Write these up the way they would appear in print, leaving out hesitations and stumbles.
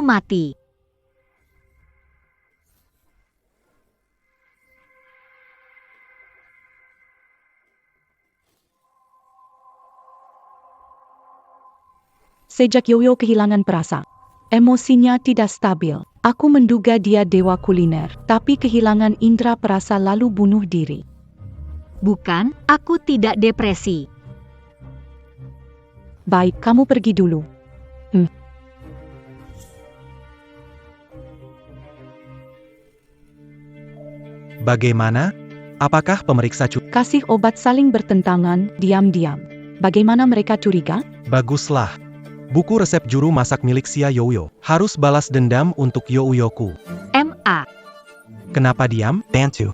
mati. Sejak Yoyo kehilangan perasa, emosinya tidak stabil. Aku menduga dia dewa kuliner, tapi kehilangan indera perasa lalu bunuh diri. Bukan, aku tidak depresi. Baik, kamu pergi dulu. Bagaimana? Apakah pemeriksa Kasih obat saling bertentangan, diam-diam. Bagaimana mereka curiga? Baguslah. Buku resep juru masak milik Xia Youyo. Harus balas dendam untuk Youyoku. MA. Kenapa diam? Bantu.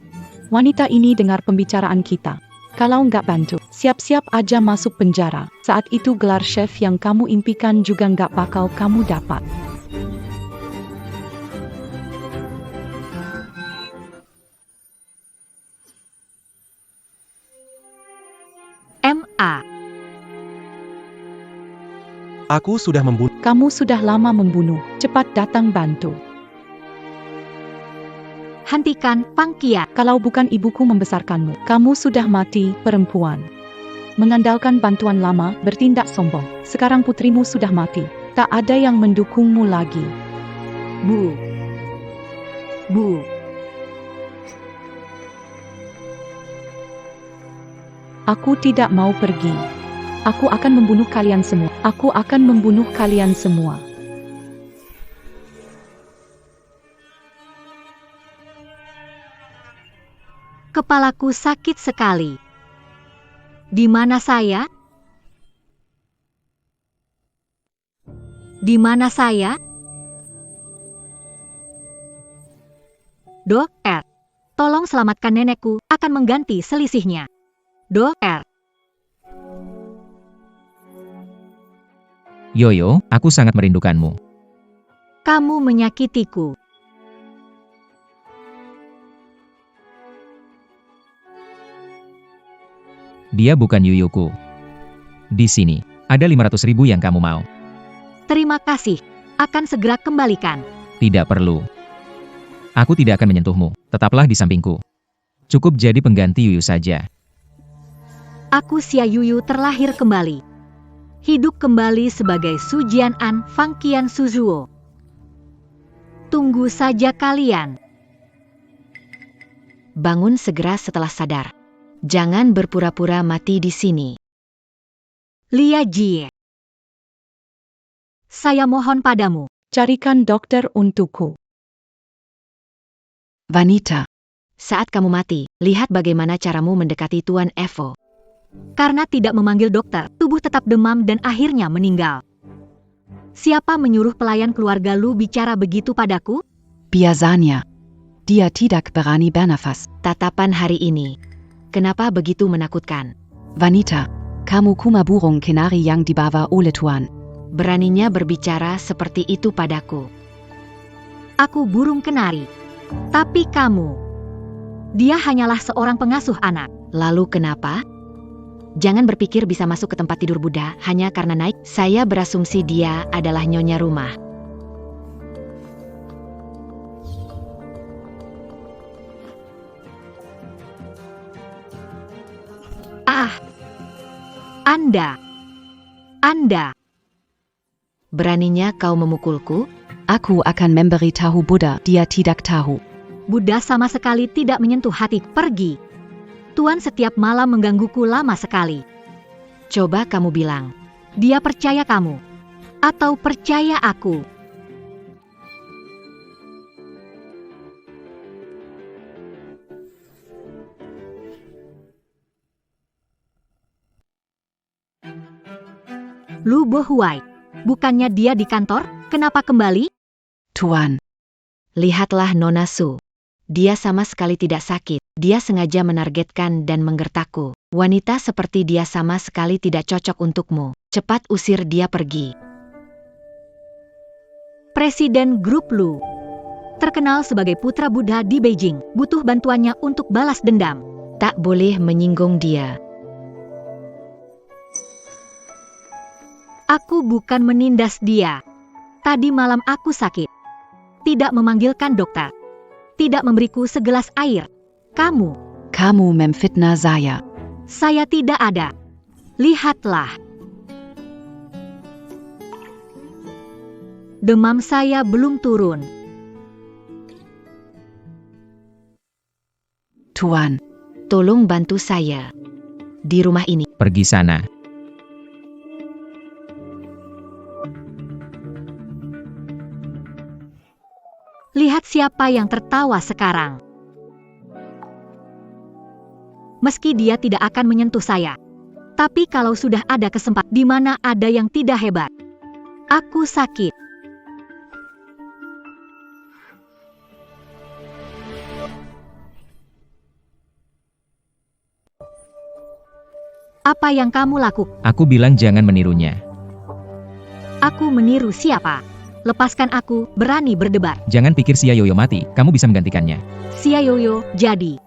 Wanita ini dengar pembicaraan kita. Kalau nggak bantu, siap-siap aja masuk penjara. Saat itu gelar chef yang kamu impikan juga nggak bakal kamu dapat. MA. Aku sudah membunuh. Kamu sudah lama membunuh. Cepat datang bantu. Hentikan, Pangkia. Kalau bukan ibuku membesarkanmu, kamu sudah mati, perempuan. Mengandalkan bantuan lama, bertindak sombong. Sekarang putrimu sudah mati. Tak ada yang mendukungmu lagi. Bu. Bu. Aku tidak mau pergi. Aku akan membunuh kalian semua. Aku akan membunuh kalian semua. Kepalaku sakit sekali. Di mana saya? Di mana saya? Dok, tolong selamatkan nenekku, akan mengganti selisihnya. Dok. Yoyo, aku sangat merindukanmu. Kamu menyakitiku. Dia bukan Yuyuku. Di sini, ada 500.000 yang kamu mau. Terima kasih. Akan segera kembalikan. Tidak perlu. Aku tidak akan menyentuhmu. Tetaplah di sampingku. Cukup jadi pengganti Yuyu saja. Aku Xia Yuyu terlahir kembali. Hidup kembali sebagai Sujian An Fangqian Suzuo. Tunggu saja kalian. Bangun segera setelah sadar. Jangan berpura-pura mati di sini. Lia Jie. Saya mohon padamu. Carikan dokter untukku. Wanita. Saat kamu mati, lihat bagaimana caramu mendekati Tuan Evo. Karena tidak memanggil dokter, tubuh tetap demam dan akhirnya meninggal. Siapa menyuruh pelayan keluarga lu bicara begitu padaku? Biasanya, dia tidak berani bernafas. Tatapan hari ini. Kenapa begitu menakutkan? Wanita, kamu kuma burung kenari yang dibawa oleh Tuan. Beraninya berbicara seperti itu padaku. Aku burung kenari. Tapi kamu. Dia hanyalah seorang pengasuh anak. Lalu kenapa? Jangan berpikir bisa masuk ke tempat tidur Buddha hanya karena naik. Saya berasumsi dia adalah nyonya rumah. Anda. Beraninya kau memukulku? Aku akan memberitahu Buddha, dia tidak tahu. Buddha sama sekali tidak menyentuh hati. Pergi. Tuan setiap malam menggangguku lama sekali. Coba kamu bilang, dia percaya kamu. Atau percaya aku. Lu Bohuai, bukannya dia di kantor? Kenapa kembali? Tuan, Lihatlah Nona Su. Dia sama sekali tidak sakit. Dia sengaja menargetkan dan menggertakku. Wanita seperti dia sama sekali tidak cocok untukmu. Cepat usir dia pergi. Presiden Grup Lu. Terkenal sebagai putra Buddha di Beijing. Butuh bantuannya untuk balas dendam. Tak boleh menyinggung dia. Aku bukan menindas dia. Tadi malam aku sakit. Tidak memanggilkan dokter. Tidak memberiku segelas air. Kamu memfitnah saya. Saya tidak ada. Lihatlah. Demam saya belum turun. Tuan, Tolong bantu saya. Di rumah ini. Pergi sana. Lihat siapa yang tertawa sekarang. Meski dia tidak akan menyentuh saya. Tapi kalau sudah ada kesempatan di mana ada yang tidak hebat. Aku sakit. Apa yang kamu lakukan? Aku bilang jangan menirunya. Aku meniru siapa? Lepaskan aku, berani berdebat. Jangan pikir Xia Yoyo mati, kamu bisa menggantikannya. Xia Yoyo jadi.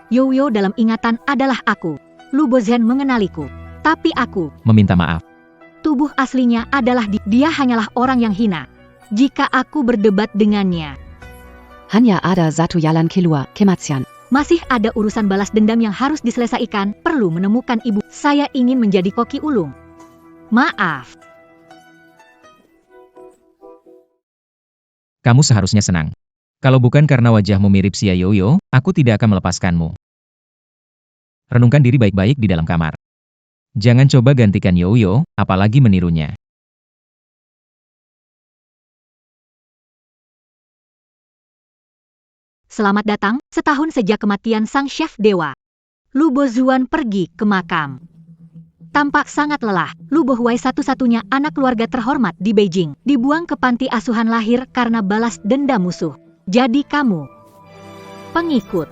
Yoyo dalam ingatan adalah aku. Lu Bozhen mengenaliku. Tapi aku, Meminta maaf. tubuh aslinya adalah dia hanyalah orang yang hina. Jika aku berdebat dengannya, hanya ada satu jalan keluar, kematian. masih ada urusan balas dendam yang harus diselesaikan, perlu menemukan ibu. Saya ingin menjadi koki ulung. Maaf. Kamu seharusnya senang. Kalau bukan karena wajahmu mirip Xia Yoyo, aku tidak akan melepaskanmu. Renungkan diri baik-baik di dalam kamar. Jangan coba gantikan Yoyo, apalagi menirunya. Selamat datang, setahun sejak kematian sang chef dewa. Lu Bozuan pergi ke makam. Tampak sangat lelah, Lu Bohuai satu-satunya anak keluarga terhormat di Beijing, dibuang ke panti asuhan lahir karena balas dendam musuh. Jadi kamu pengikut.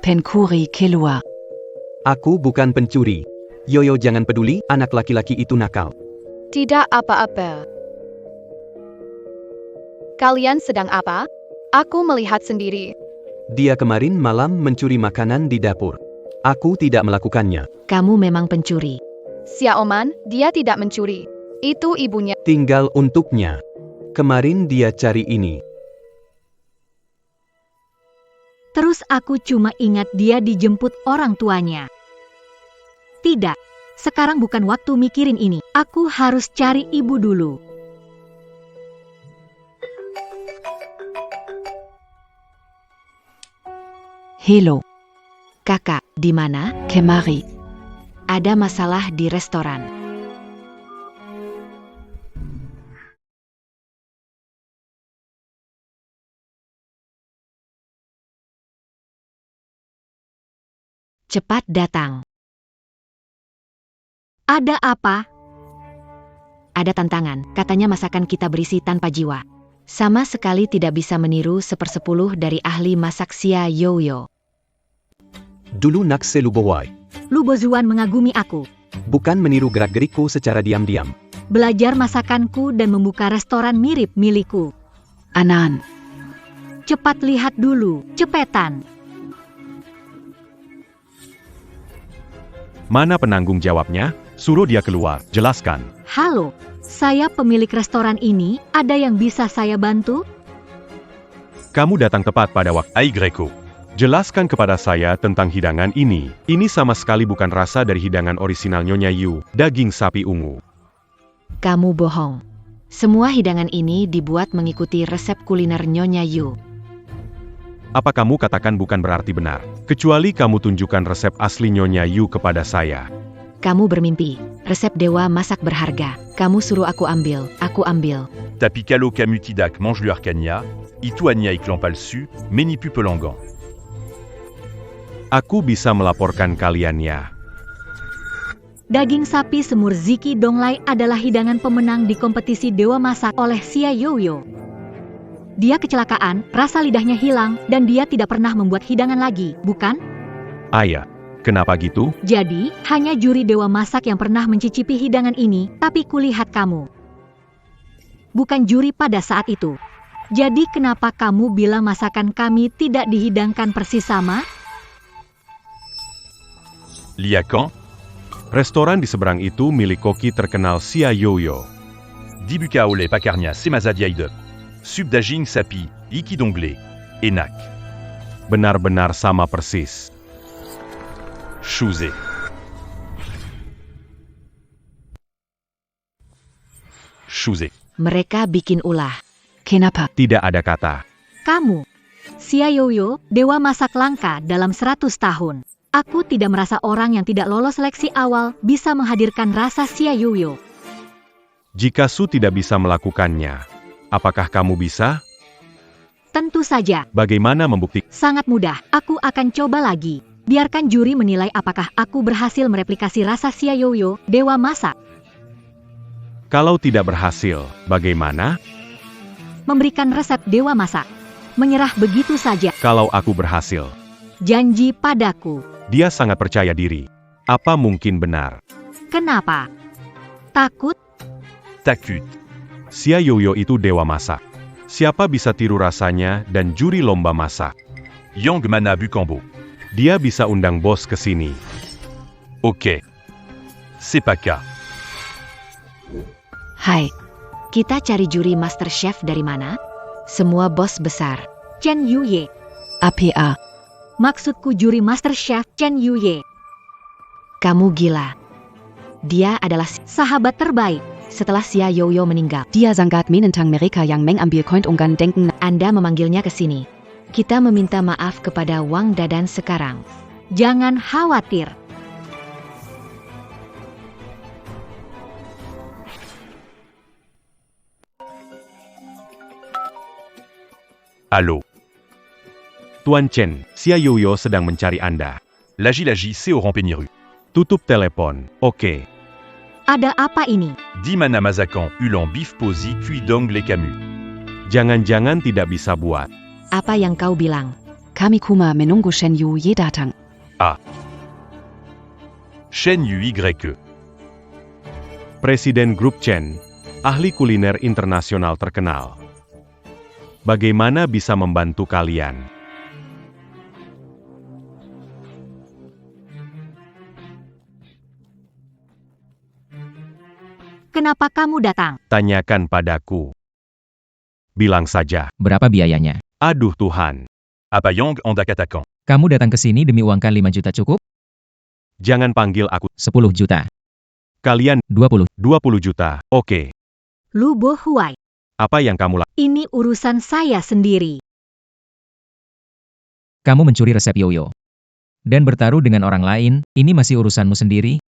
Pencuri keluar. Aku bukan pencuri. Yoyo jangan peduli, anak laki-laki itu nakal. Tidak apa-apa. Kalian sedang apa? Aku melihat sendiri. Dia kemarin malam mencuri makanan di dapur. Aku tidak melakukannya. Kamu memang pencuri. Xia Oman, dia tidak mencuri. Itu ibunya. Tinggal untuknya. Kemarin dia cari ini. Terus aku cuma ingat dia dijemput orang tuanya. Tidak, sekarang bukan waktu mikirin ini. Aku harus cari ibu dulu. Hello, Kakak, di mana? kemari. Ada masalah di restoran. Cepat datang. Ada apa? Ada tantangan, katanya masakan kita berisi tanpa jiwa. Sama sekali tidak bisa meniru 1/10 dari ahli masak Xia Yoyo. Dulu nakse Lu Bohuai. Lu Bozuan mengagumi aku. Bukan meniru gerak-gerikku secara diam-diam. Belajar masakanku dan membuka restoran mirip milikku. Anan, Cepat lihat dulu, cepetan. Mana penanggung jawabnya? Suruh dia keluar, jelaskan. Halo, saya pemilik restoran ini, ada yang bisa saya bantu? Kamu datang tepat pada waktu. Greco. Jelaskan kepada saya tentang hidangan ini. Ini sama sekali bukan rasa dari hidangan orisinal Nyonya Yu, daging sapi ungu. Kamu bohong. Semua hidangan ini dibuat mengikuti resep kuliner Nyonya Yu. Apa kamu katakan bukan berarti benar? Kecuali kamu tunjukkan resep asli Nyonya Yu kepada saya. Kamu bermimpi, resep dewa masak berharga. Kamu suruh aku ambil, aku ambil. Tapicalo Camutidac mange le Arcania, Ituania Iclampalsu, Menipu Pelangan. Aku bisa melaporkan kalian ya. Daging sapi semur Ziki Donglai adalah hidangan pemenang di kompetisi dewa masak oleh Xia Yoyo. Dia kecelakaan, rasa lidahnya hilang, dan dia tidak pernah membuat hidangan lagi, bukan? Ayah, kenapa gitu? Jadi, hanya juri dewa masak yang pernah mencicipi hidangan ini, tapi kulihat kamu. Bukan juri pada saat itu. Jadi kenapa kamu bilang masakan kami tidak dihidangkan persis sama? Liacan, Restoran di seberang itu milik koki terkenal Xia Yoyo. Dibuka Olé Pacarnia Semazadiaide, Subdajing Sapi, Iki Dongle, Enak, Benar-benar sama persis. Chouzé, Chouzé, Mereka bikin ulah. Kenapa? Tidak ada kata. Kamu, Xia Yoyo, dewa masak langka dalam 100 tahun. Aku tidak merasa orang yang tidak lolos seleksi awal bisa menghadirkan rasa Xia Yoyo. Jika Su tidak bisa melakukannya, apakah kamu bisa? Tentu saja, Bagaimana membuktikan? sangat mudah. Aku akan coba lagi. Biarkan juri menilai apakah aku berhasil mereplikasi rasa Xia Yoyo, dewa masak. Kalau tidak berhasil, bagaimana? Memberikan resep dewa masak. Menyerah begitu saja. Kalau aku berhasil, Janji padaku. dia sangat percaya diri. Apa mungkin benar? Kenapa? Takut? Takut, Xia Yoyo itu dewa masak. Siapa bisa tiru rasanya dan juri lomba masak? Yang Mana Bukambo. Dia bisa undang bos ke sini. Ok. C'est pas cas. Hai, Kita cari juri Master Chef dari mana? Semua bos besar. Chen Yuye. APA. Maksudku juri Master Chef Chen Yuye. Kamu gila. Dia adalah sahabat terbaik setelah Xia Yoyo meninggal. Dia sangat menentang mereka yang mengambil koin unggan denken. Anda memanggilnya ke sini. Kita meminta maaf kepada Wang Dadan sekarang. Jangan khawatir. Allô. Tuan Chen, Xia Yoyo sedang mencari Anda. Lagi, c'est au Rampeniru. Tutup telepon, oke. Ada apa ini? Dimana Mazakan, Ulan Bif Posi, Kui Dong Les Camus. Jangan-jangan tidak bisa buat. Apa yang kau bilang? Kami kuma menunggu Shen Yuye datang. Shen Yue. Presiden Grup Chen, ahli kuliner internasional terkenal. Bagaimana bisa membantu kalian? Kenapa kamu datang? Tanyakan padaku. Bilang saja. Berapa biayanya? Aduh Tuhan. Apa Yang Anda Katakan. Kamu datang ke sini demi uangkan 5 juta cukup? Jangan panggil aku. 10 juta. Kalian 20. 20 juta. Oke. Lu Bo Huai. Apa yang kamu lakukan? Ini urusan saya sendiri. Kamu mencuri resep Yoyo. Dan bertaruh dengan orang lain, ini masih urusanmu sendiri?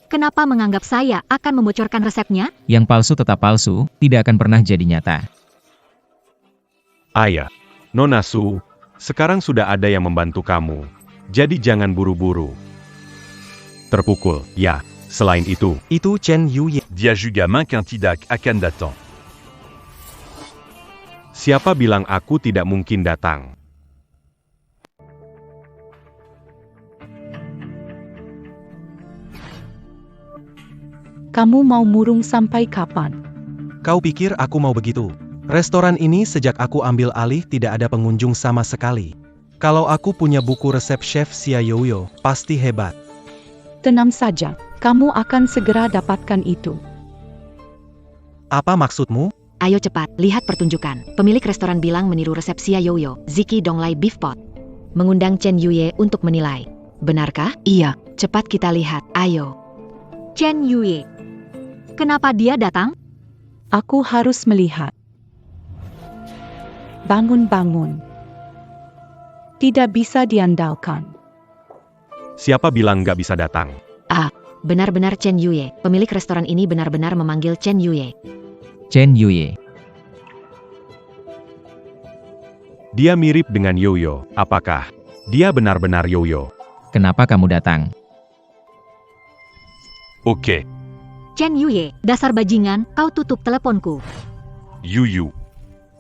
Kenapa menganggap saya akan membocorkan resepnya? Yang palsu tetap palsu, tidak akan pernah jadi nyata. Ayah. Nona Su. Sekarang sudah ada yang membantu kamu. Jadi jangan buru-buru. Terpukul, ya. Selain itu Chen Yuye. Dia juga makin tidak akan datang. Siapa bilang aku tidak mungkin datang? Kamu mau murung sampai kapan? Kau pikir aku mau begitu? Restoran ini sejak aku ambil alih tidak ada pengunjung sama sekali. Kalau aku punya buku resep Chef Xia Yoyo, pasti hebat. Tenang saja, kamu akan segera dapatkan itu. Apa maksudmu? Ayo cepat, lihat pertunjukan. Pemilik restoran bilang meniru resep Xia Yoyo, Ziki Donglai Beef Pot. Mengundang Chen Yuye untuk menilai. Benarkah? Iya. Cepat kita lihat, ayo. Chen Yuye. Kenapa dia datang? Aku harus melihat. Bangun-bangun. Tidak bisa diandalkan. Siapa bilang nggak bisa datang? Benar-benar Chen Yuye. Pemilik restoran ini benar-benar memanggil Chen Yuye. Chen Yuye. Dia mirip dengan Yoyo. Apakah dia benar-benar Yoyo? Kenapa kamu datang? Ok. Chen Yuye, dasar bajingan, kau tutup teleponku. Yu.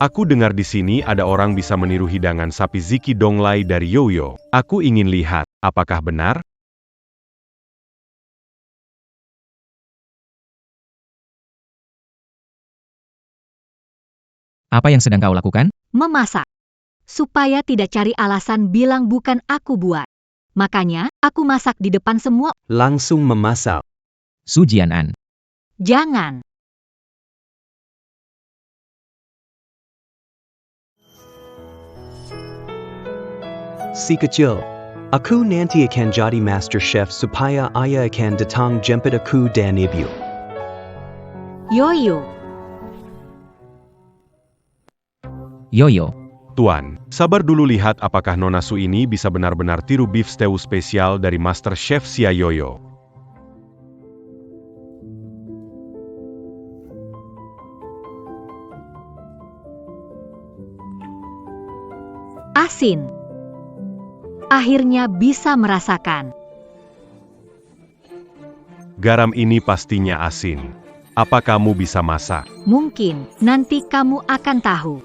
Aku dengar di sini ada orang bisa meniru hidangan sapi Ziki Donglai dari Yoyo. Aku ingin lihat, apakah benar? Apa yang sedang kau lakukan? Memasak. supaya tidak cari alasan bilang bukan aku buat. Makanya, aku masak di depan semua. Langsung memasak. Su Jianan. Jangan. Si kecil. Aku nanti akan jadi master chef supaya ayah akan datang jemput aku dan ibu. Yoyo. Yoyo. Tuan, sabar dulu lihat apakah Nona Su ini bisa benar-benar tiru beef stew spesial dari Master Chef Sia Yoyo. Asin. Akhirnya bisa merasakan. Garam ini pastinya asin. Apa kamu bisa masak? Mungkin, nanti kamu akan tahu.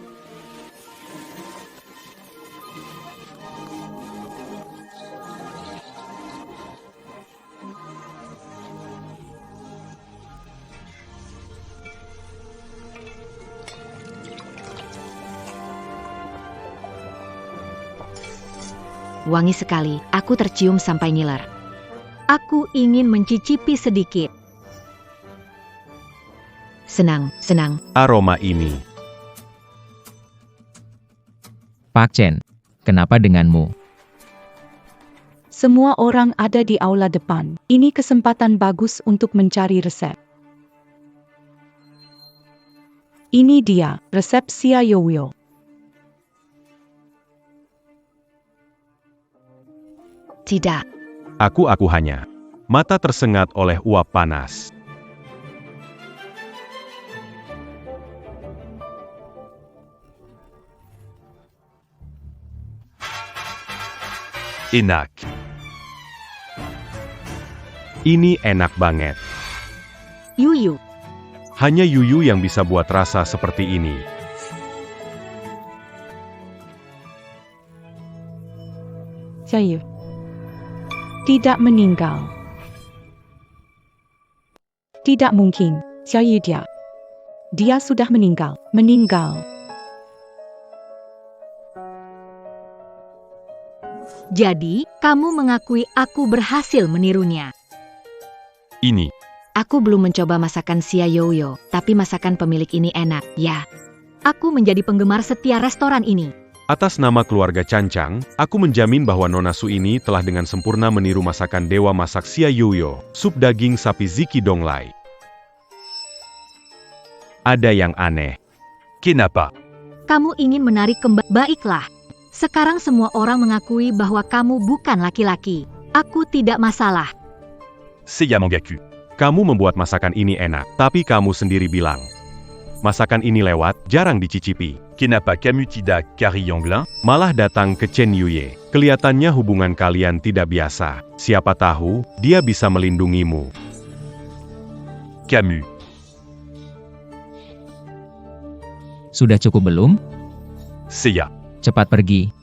Wangi sekali, aku tercium sampai ngiler. Aku ingin mencicipi sedikit. Senang. Aroma ini. Pak Chen. Kenapa denganmu? Semua orang ada di aula depan. Ini kesempatan bagus untuk mencari resep. Ini dia, resep Sia Yoyo. Tidak. Aku hanya. Mata tersengat oleh uap panas. Enak. Ini enak banget. Yuyu. Hanya Yuyu yang bisa buat rasa seperti ini. Saya tidak meninggal. Tidak mungkin, saya dia sudah meninggal. Jadi, kamu mengakui aku berhasil menirunya. Ini. Aku belum mencoba masakan Sia Yoyo, tapi masakan pemilik ini enak, ya. Aku menjadi penggemar setia restoran ini. Atas nama keluarga Cancang, aku menjamin bahwa Nona Su ini telah dengan sempurna meniru masakan dewa masak Sia Yoyo, sup daging sapi Ziki Donglai. Ada yang aneh. Kenapa? Kamu ingin menarik kembali. Baiklah. Sekarang semua orang mengakui bahwa kamu bukan laki-laki. Aku tidak masalah. Seiya Mangaku. Kamu membuat masakan ini enak, tapi kamu sendiri bilang. Masakan ini lewat, jarang dicicipi. Kenapa kamu tidak cari yang lain? Malah datang ke Chen Yuye. Kelihatannya hubungan kalian tidak biasa. Siapa tahu, dia bisa melindungimu. Kamu. Sudah cukup belum? Seiya. Cepat pergi.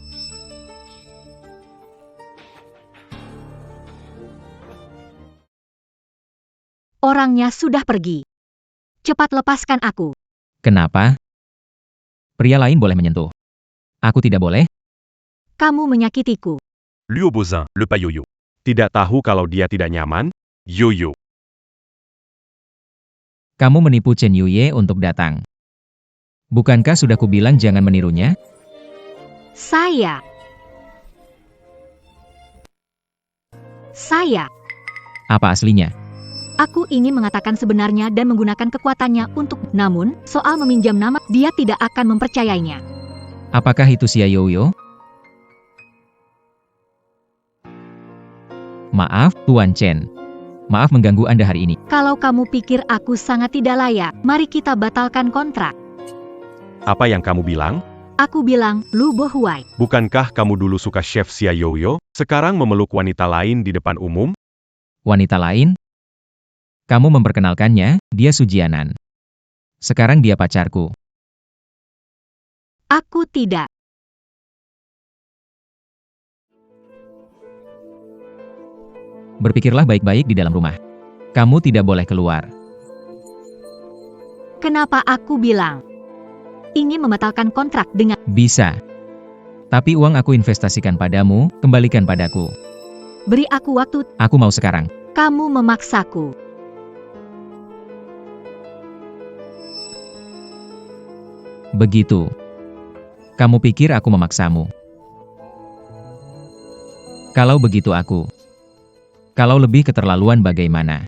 Orangnya sudah pergi. Cepat lepaskan aku. Kenapa? Pria lain boleh menyentuh. Aku tidak boleh? Kamu menyakitiku. Luo Bozin, le payoyo. Tidak tahu kalau dia tidak nyaman? Yoyo. Kamu menipu Chen Yuye untuk datang. Bukankah sudah kubilang jangan menirunya? Saya. Apa aslinya? Aku ingin mengatakan sebenarnya dan menggunakan kekuatannya untuk, namun, soal meminjam nama, dia tidak akan mempercayainya. Apakah itu Sia Yoyo? Maaf, Tuan Chen. Maaf mengganggu Anda hari ini. Kalau kamu pikir aku sangat tidak layak, mari kita batalkan kontrak. Apa yang kamu bilang? Aku bilang, Lu Bo Huai. Bukankah kamu dulu suka Chef Sia Yoyo, sekarang memeluk wanita lain di depan umum? Wanita lain? Kamu memperkenalkannya, dia Sujianan. Sekarang dia pacarku. Aku tidak. Berpikirlah baik-baik di dalam rumah. Kamu tidak boleh keluar. Kenapa aku bilang? Ingin membatalkan kontrak dengan... Bisa. Tapi uang aku investasikan padamu, kembalikan padaku. Beri aku waktu, Aku mau sekarang. kamu memaksaku. Begitu. Kamu pikir aku memaksamu? Kalau begitu aku. Kalau lebih keterlaluan bagaimana?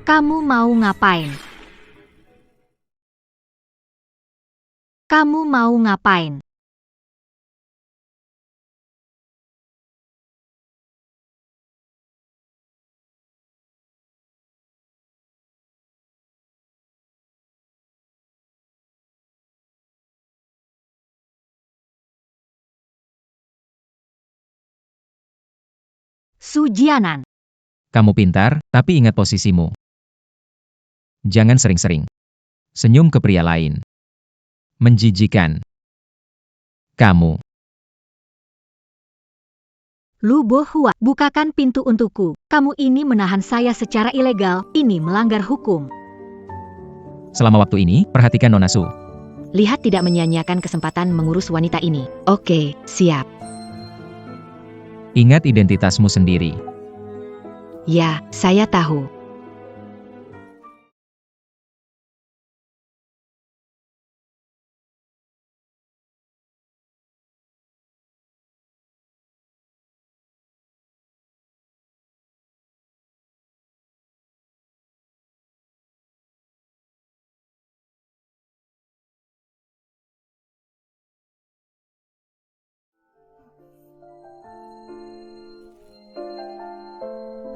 Kamu mau ngapain? Kamu mau ngapain? Sujianan. Kamu pintar, tapi ingat posisimu. Jangan sering-sering senyum ke pria lain. Menjijikan. Kamu. Lu Bohua, bukakan pintu untukku. Kamu ini menahan saya secara ilegal, ini melanggar hukum. Selama waktu ini, perhatikan Nona Su. Lihat tidak menyia-nyiakan kesempatan mengurus wanita ini. Oke, siap. Ingat identitasmu sendiri. Ya, saya tahu.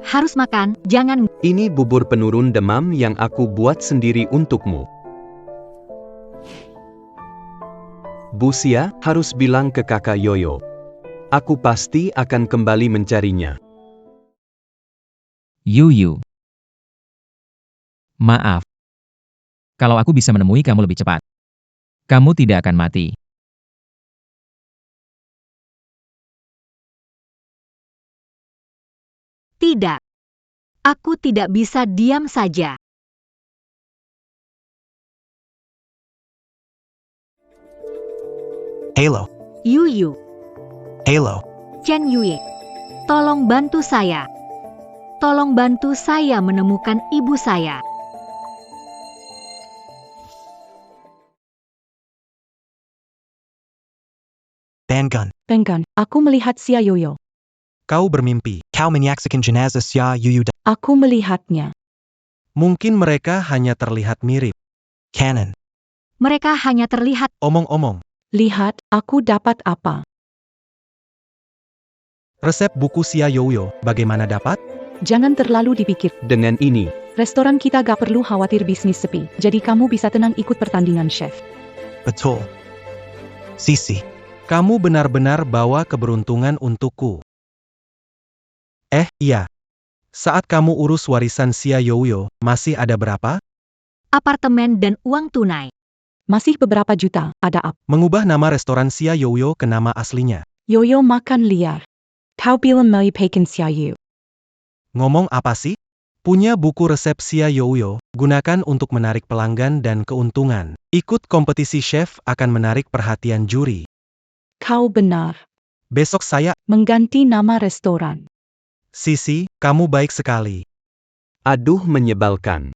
Harus makan, jangan. Ini bubur penurun demam yang aku buat sendiri untukmu. Busia harus bilang ke kakak Yoyo. Aku pasti akan kembali mencarinya. Yuyu. Maaf. Kalau aku bisa menemui kamu lebih cepat, kamu tidak akan mati. Tidak. Aku tidak bisa diam saja. Halo. Yuyu, Halo. Chen Yue. Tolong bantu saya. Tolong bantu saya menemukan ibu saya. Bangun. Benggan, aku melihat Xia Yoyo. Kau bermimpi. Kau menyaksikan jenazah Xia Yuyu. Aku melihatnya. Mungkin mereka hanya terlihat mirip. Canon. Mereka hanya terlihat. Omong-omong, Lihat, aku dapat apa? resep buku Xia Yoyo, bagaimana dapat? Jangan terlalu dipikir. Dengan ini, Restoran kita gak perlu khawatir bisnis sepi. Jadi kamu bisa tenang ikut pertandingan chef. Betul. Sisi. Kamu benar-benar bawa keberuntungan untukku. Iya. Saat kamu urus warisan Xia Yoyo, masih ada berapa? Apartemen dan uang tunai. Masih beberapa juta, ada apa? Mengubah nama restoran Xia Yoyo ke nama aslinya. Yoyo makan liar. Kau bilang mau pekan Xia Yu. Ngomong apa sih? Punya buku resep Xia Yoyo, gunakan untuk menarik pelanggan dan keuntungan. Ikut kompetisi chef akan menarik perhatian juri. Kau benar. Besok saya, Mengganti nama restoran. Sisi, kamu baik sekali. aduh menyebalkan.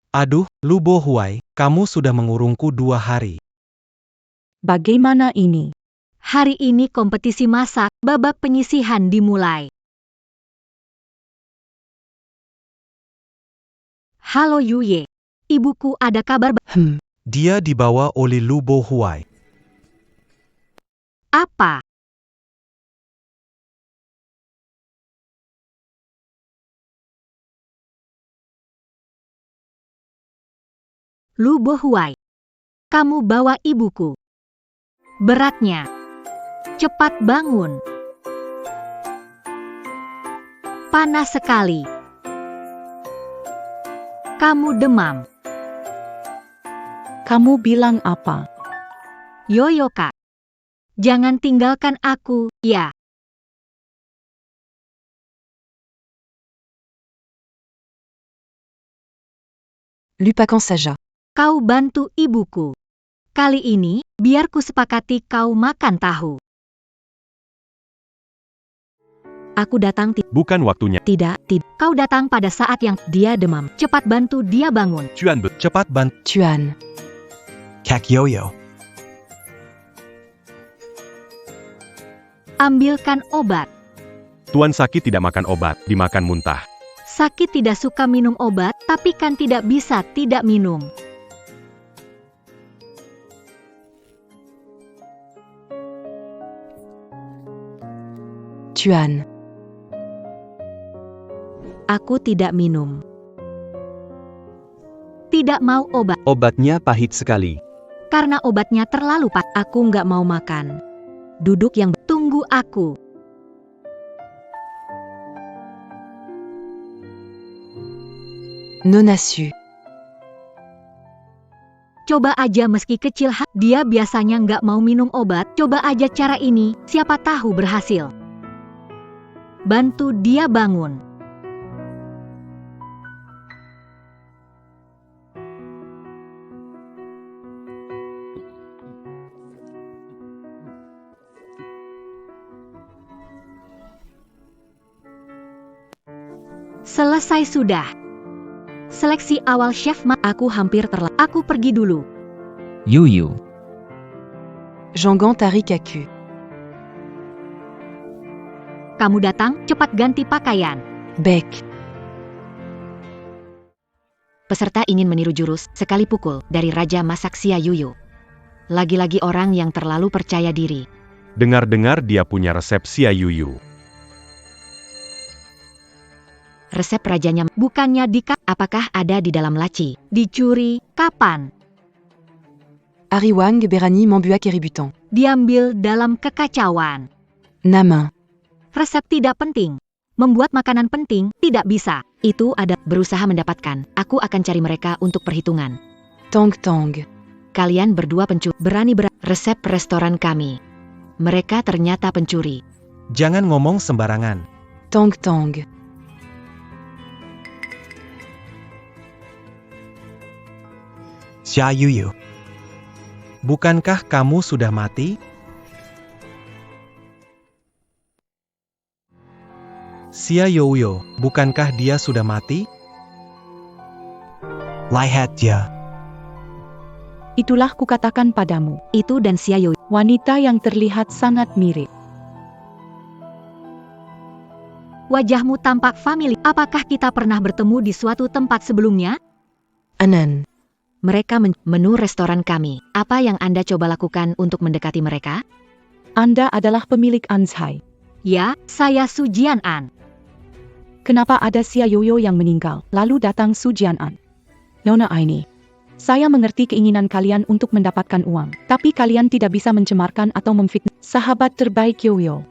Aduh, Lu Bohuai, kamu sudah mengurungku 2 hari. Bagaimana ini? Hari ini kompetisi masak, babak penyisihan dimulai. Halo Yuye. Ibuku ada kabar. Dia dibawa oleh Lu Bohuai. Apa? Lu Bohuai. Kamu bawa ibuku. Beratnya. Cepat bangun. Panas sekali. Kamu demam. Kamu bilang apa? Yoyo Kak. Jangan tinggalkan aku, ya. Lupakan saja. Kau bantu ibuku. Kali ini, biar ku sepakati kau makan tahu. Aku datang Bukan waktunya. tidak. Kau datang pada saat yang dia demam. Cepat bantu dia bangun. Tuan Be. Cepat bantu. Tuan. Kak Yo-Yo. Ambilkan obat. Tuan sakit tidak makan obat, dimakan muntah. Sakit tidak suka minum obat, tapi kan tidak bisa tidak minum. Tuan. Aku tidak minum. Tidak mau obat, Obatnya pahit sekali. karena obatnya terlalu pahit. Aku nggak mau makan. Duduk yang tunggu aku. Non su. Coba aja meski kecil dia biasanya nggak mau minum obat. Coba aja cara ini, siapa tahu berhasil. Bantu dia bangun. Selesai sudah. Seleksi awal chef aku hampir terlambat. Aku pergi dulu. Yu. Jangan tarik aku. Kamu datang, cepat ganti pakaian. Baik. Peserta ingin meniru jurus sekali pukul dari Raja Masak Xia Yuyu. Lagi-lagi orang yang terlalu percaya diri. Dengar-dengar dia punya resep Xia Yuyu. Resep rajanya bukannya apakah ada di dalam laci? Dicuri, kapan? Ariwang berani membuat keributan. Diambil dalam kekacauan. Nama. Resep tidak penting. Membuat makanan penting, tidak bisa. Itu ada berusaha mendapatkan. Aku akan cari mereka untuk perhitungan. Tong. Kalian berdua pencuri. Berani resep restoran kami. Mereka ternyata pencuri. Jangan ngomong sembarangan. Tong. Xia Yuyu. Bukankah kamu sudah mati? Xia Youyo, bukankah dia sudah mati? Lihat dia. Itulah kukatakan padamu. Itu dan Xia Yuyu. Wanita yang terlihat sangat mirip. Wajahmu tampak familiar. Apakah kita pernah bertemu di suatu tempat sebelumnya? Anan. Mereka menu restoran kami. Apa yang Anda coba lakukan untuk mendekati mereka? Anda adalah pemilik Anzhai. Ya, saya Su Jianan. Kenapa ada Xia Yoyo yang meninggal, lalu datang Su Jianan? Nona ini. Saya mengerti keinginan kalian untuk mendapatkan uang, tapi kalian tidak bisa mencemarkan atau memfitnah sahabat terbaik Yoyo.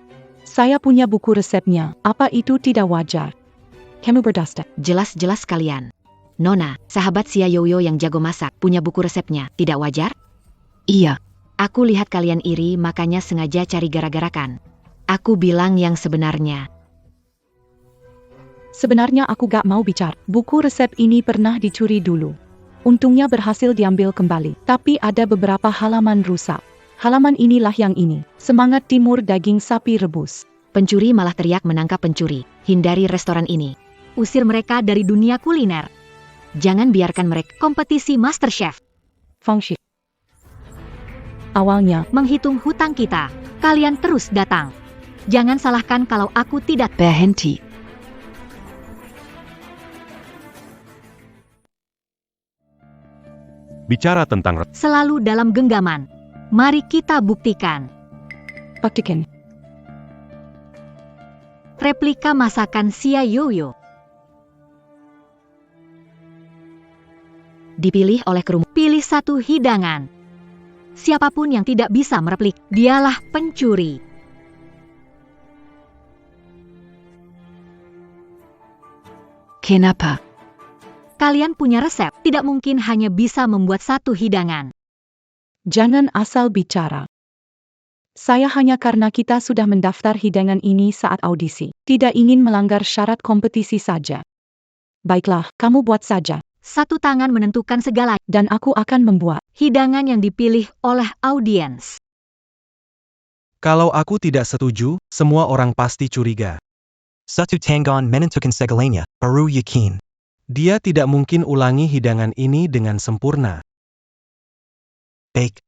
Saya punya buku resepnya, apa itu tidak wajar? Kamu berdasta. Jelas-jelas kalian. Nona, sahabat Xia Yoyo yang jago masak, punya buku resepnya, tidak wajar? Iya. Aku lihat kalian iri makanya sengaja cari gara-gara kan. Aku bilang yang sebenarnya. Sebenarnya aku gak mau bicara. Buku resep ini pernah dicuri dulu. Untungnya berhasil diambil kembali, tapi ada beberapa halaman rusak. Halaman inilah yang ini. Semangat timur daging sapi rebus. Pencuri malah teriak menangkap pencuri. Hindari restoran ini. Usir mereka dari dunia kuliner. Jangan biarkan mereka kompetisi MasterChef. Fangshi. Awalnya, Menghitung hutang kita. Kalian terus datang. Jangan salahkan kalau aku tidak. Berhenti. Bicara tentang Selalu dalam genggaman. Mari kita buktikan. Paktikan. Replika masakan Xia Yoyo. Dipilih oleh kru. Pilih satu hidangan. Siapapun yang tidak bisa mereplik, dialah pencuri. Kenapa? Kalian punya resep, tidak mungkin hanya bisa membuat satu hidangan. Jangan asal bicara. Saya hanya karena kita sudah mendaftar hidangan ini saat audisi. Tidak ingin melanggar syarat kompetisi saja. Baiklah, kamu buat saja. Satu tangan menentukan segala Dan aku akan membuat. hidangan yang dipilih oleh audiens. Kalau aku tidak setuju, semua orang pasti curiga. Satu tangon menentukan segalanya, baru yakin. Dia tidak mungkin ulangi hidangan ini dengan sempurna. Bake.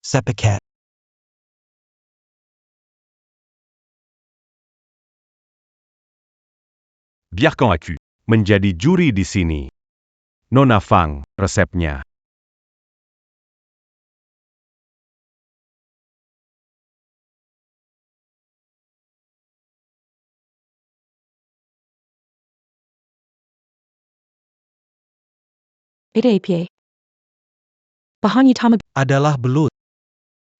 Sepakat. Biarkan aku. Menjadi juri di sini. Nona Fang, resepnya. Pie. Bahan utama Adalah belut.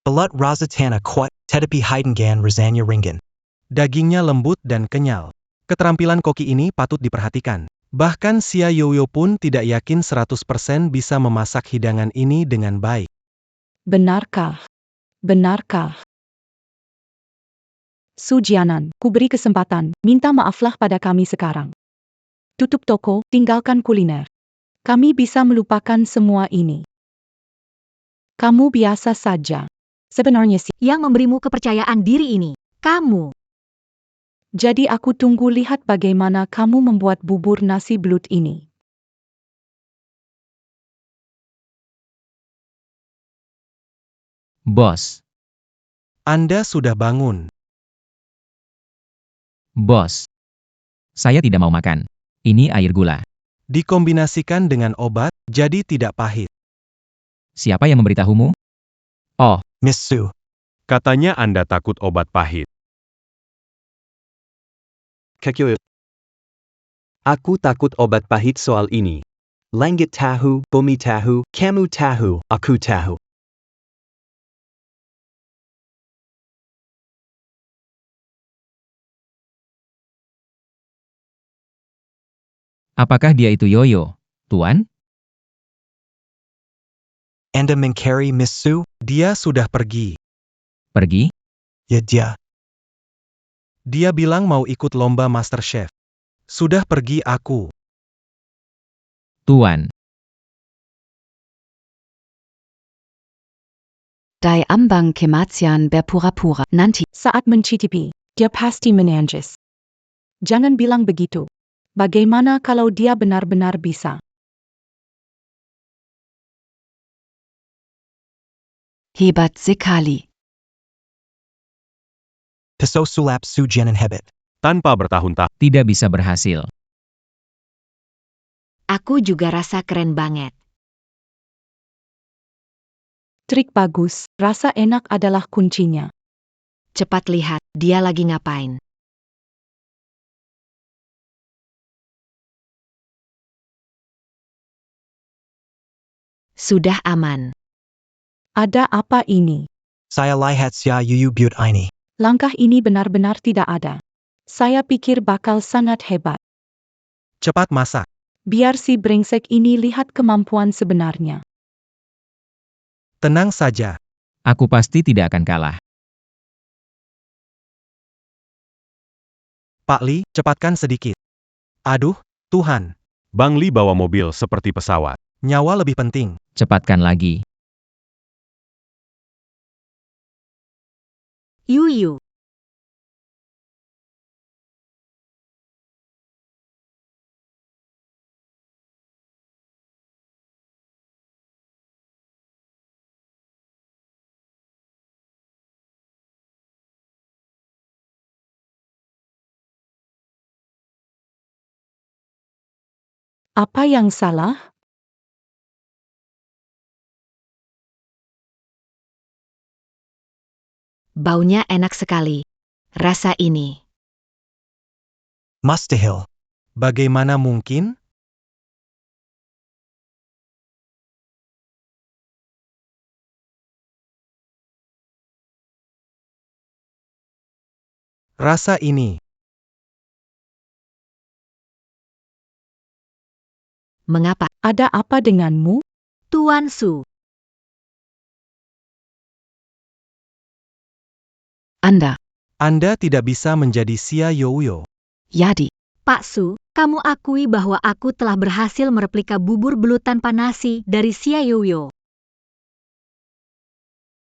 Balut razatana kuat, tetapi hidangan rasanya ringan. Dagingnya lembut dan kenyal. Keterampilan koki ini patut diperhatikan. Bahkan Xia Yoyo pun tidak yakin 100% bisa memasak hidangan ini dengan baik. Benarkah? Benarkah? Su Jianan, ku beri kesempatan, minta maaflah pada kami sekarang. Tutup toko, tinggalkan kuliner. Kami bisa melupakan semua ini. Kamu biasa saja. Sebenarnya sih. Yang memberimu kepercayaan diri ini, kamu. Jadi aku tunggu lihat bagaimana kamu membuat bubur nasi belut ini. Bos. Anda sudah bangun. Bos. Saya tidak mau makan. Ini air gula. Dikombinasikan dengan obat, jadi tidak pahit. Siapa yang memberitahumu? Oh, Miss Su. Katanya Anda takut obat pahit. Kakyo. Aku takut obat pahit soal ini. Langit tahu, bumi tahu, kamu tahu, aku tahu. apakah dia itu Yoyo, Tuan? Anda mengcari Miss Su? Dia sudah pergi. Pergi? Ya dia. Dia bilang mau ikut lomba MasterChef. Sudah pergi aku. Tuan. Dai ambang kematian berpura-pura nanti. Saat mencicipi, dia pasti menangis. Jangan bilang begitu. Bagaimana kalau dia benar-benar bisa? Hebat sekali. Piso sulap Su Jianan hebat. Tanpa bertahun-tahun. Tidak bisa berhasil. Aku juga rasa keren banget. Trik bagus, rasa enak adalah kuncinya. Cepat lihat, dia lagi ngapain. Sudah aman. Ada apa ini? Saya lihat Xia Yuyu buat ini. Langkah ini benar-benar tidak ada. Saya pikir bakal sangat hebat. Cepat masak. Biar si brengsek ini lihat kemampuan sebenarnya. Tenang saja. Aku pasti tidak akan kalah. Pak Li, cepatkan sedikit. Aduh, Tuhan. Bang Li bawa mobil seperti pesawat. Nyawa lebih penting. Cepatkan lagi. Yuyu. Apa yang salah? Baunya enak sekali. Rasa ini. Mustahil. Bagaimana mungkin? Rasa ini. Mengapa? Ada apa denganmu? Tuan Su. Anda. Anda tidak bisa menjadi Xia Yoyo. Jadi. Pak Su, kamu akui bahwa aku telah berhasil mereplika bubur belut tanpa nasi dari Xia Yoyo.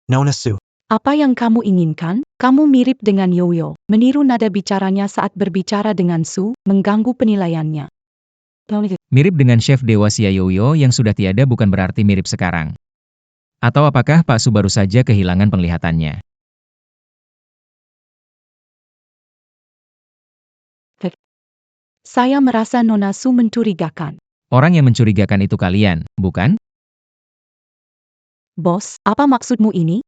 Nona Su. Apa yang kamu inginkan? Kamu mirip dengan Yoyo, meniru nada bicaranya saat berbicara dengan Su, mengganggu penilaiannya. Mirip dengan chef dewa Xia Yoyo yang sudah tiada bukan berarti mirip sekarang. Atau apakah Pak Su baru saja kehilangan penglihatannya? Saya merasa Nona Su mencurigakan. Orang yang mencurigakan itu kalian, bukan? Bos, apa maksudmu ini?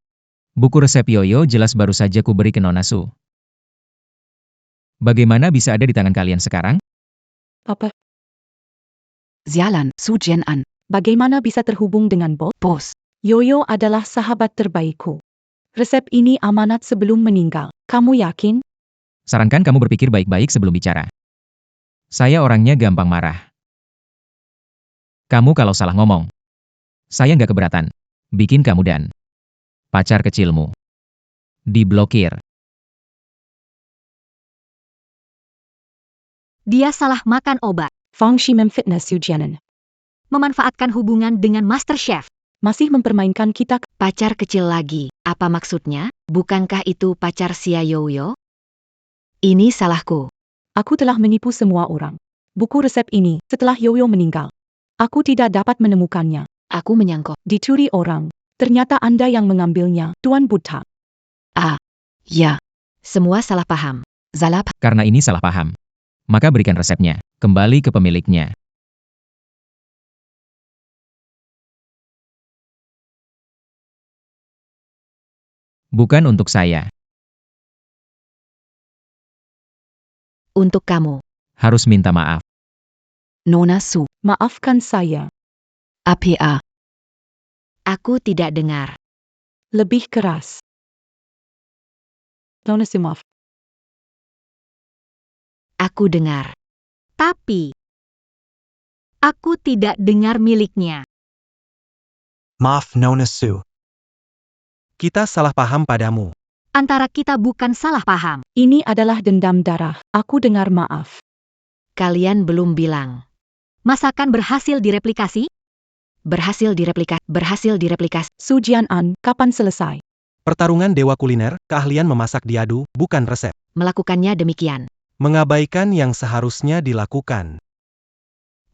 Buku resep Yoyo jelas baru saja kuberi ke Nona Su. Bagaimana bisa ada di tangan kalian sekarang? Apa? Sialan, Su Jianan. Bagaimana bisa terhubung dengan bos? Bos. Yoyo adalah sahabat terbaikku. Resep ini amanat sebelum meninggal. Kamu yakin? Sarankan kamu berpikir baik-baik sebelum bicara. Saya orangnya gampang marah. Kamu kalau salah ngomong, saya nggak keberatan. Bikin kamu dan pacar kecilmu diblokir. Dia salah makan obat, Fang Shi memfitnah Su Jianan. memanfaatkan hubungan dengan Master Chef. Masih mempermainkan kita. Pacar kecil lagi, apa maksudnya? Bukankah itu pacar Xia Yoyo? Ini salahku. Aku telah menipu semua orang. Buku resep ini, setelah Yoyo meninggal. Aku tidak dapat menemukannya. Aku menyangkut. Dicuri orang. Ternyata Anda yang mengambilnya, Tuan Buddha. Ja. Semua salah paham. Salah. Karena ini salah paham, maka berikan resepnya kembali ke pemiliknya. Bukan untuk saya. Untuk kamu. Harus minta maaf. Nona Su. Maafkan saya. APA. Aku tidak dengar. Lebih keras. Nona Su maaf. Aku dengar. Tapi aku tidak dengar miliknya. Maaf Nona Su. Kita salah paham padamu. Antara kita bukan salah paham. Ini adalah dendam darah. Aku dengar maaf. Kalian belum bilang. Masakan berhasil direplikasi? Berhasil direplikasi. Su Jianan, kapan selesai? Pertarungan dewa kuliner, keahlian memasak diadu, bukan resep. Melakukannya demikian. Mengabaikan yang seharusnya dilakukan.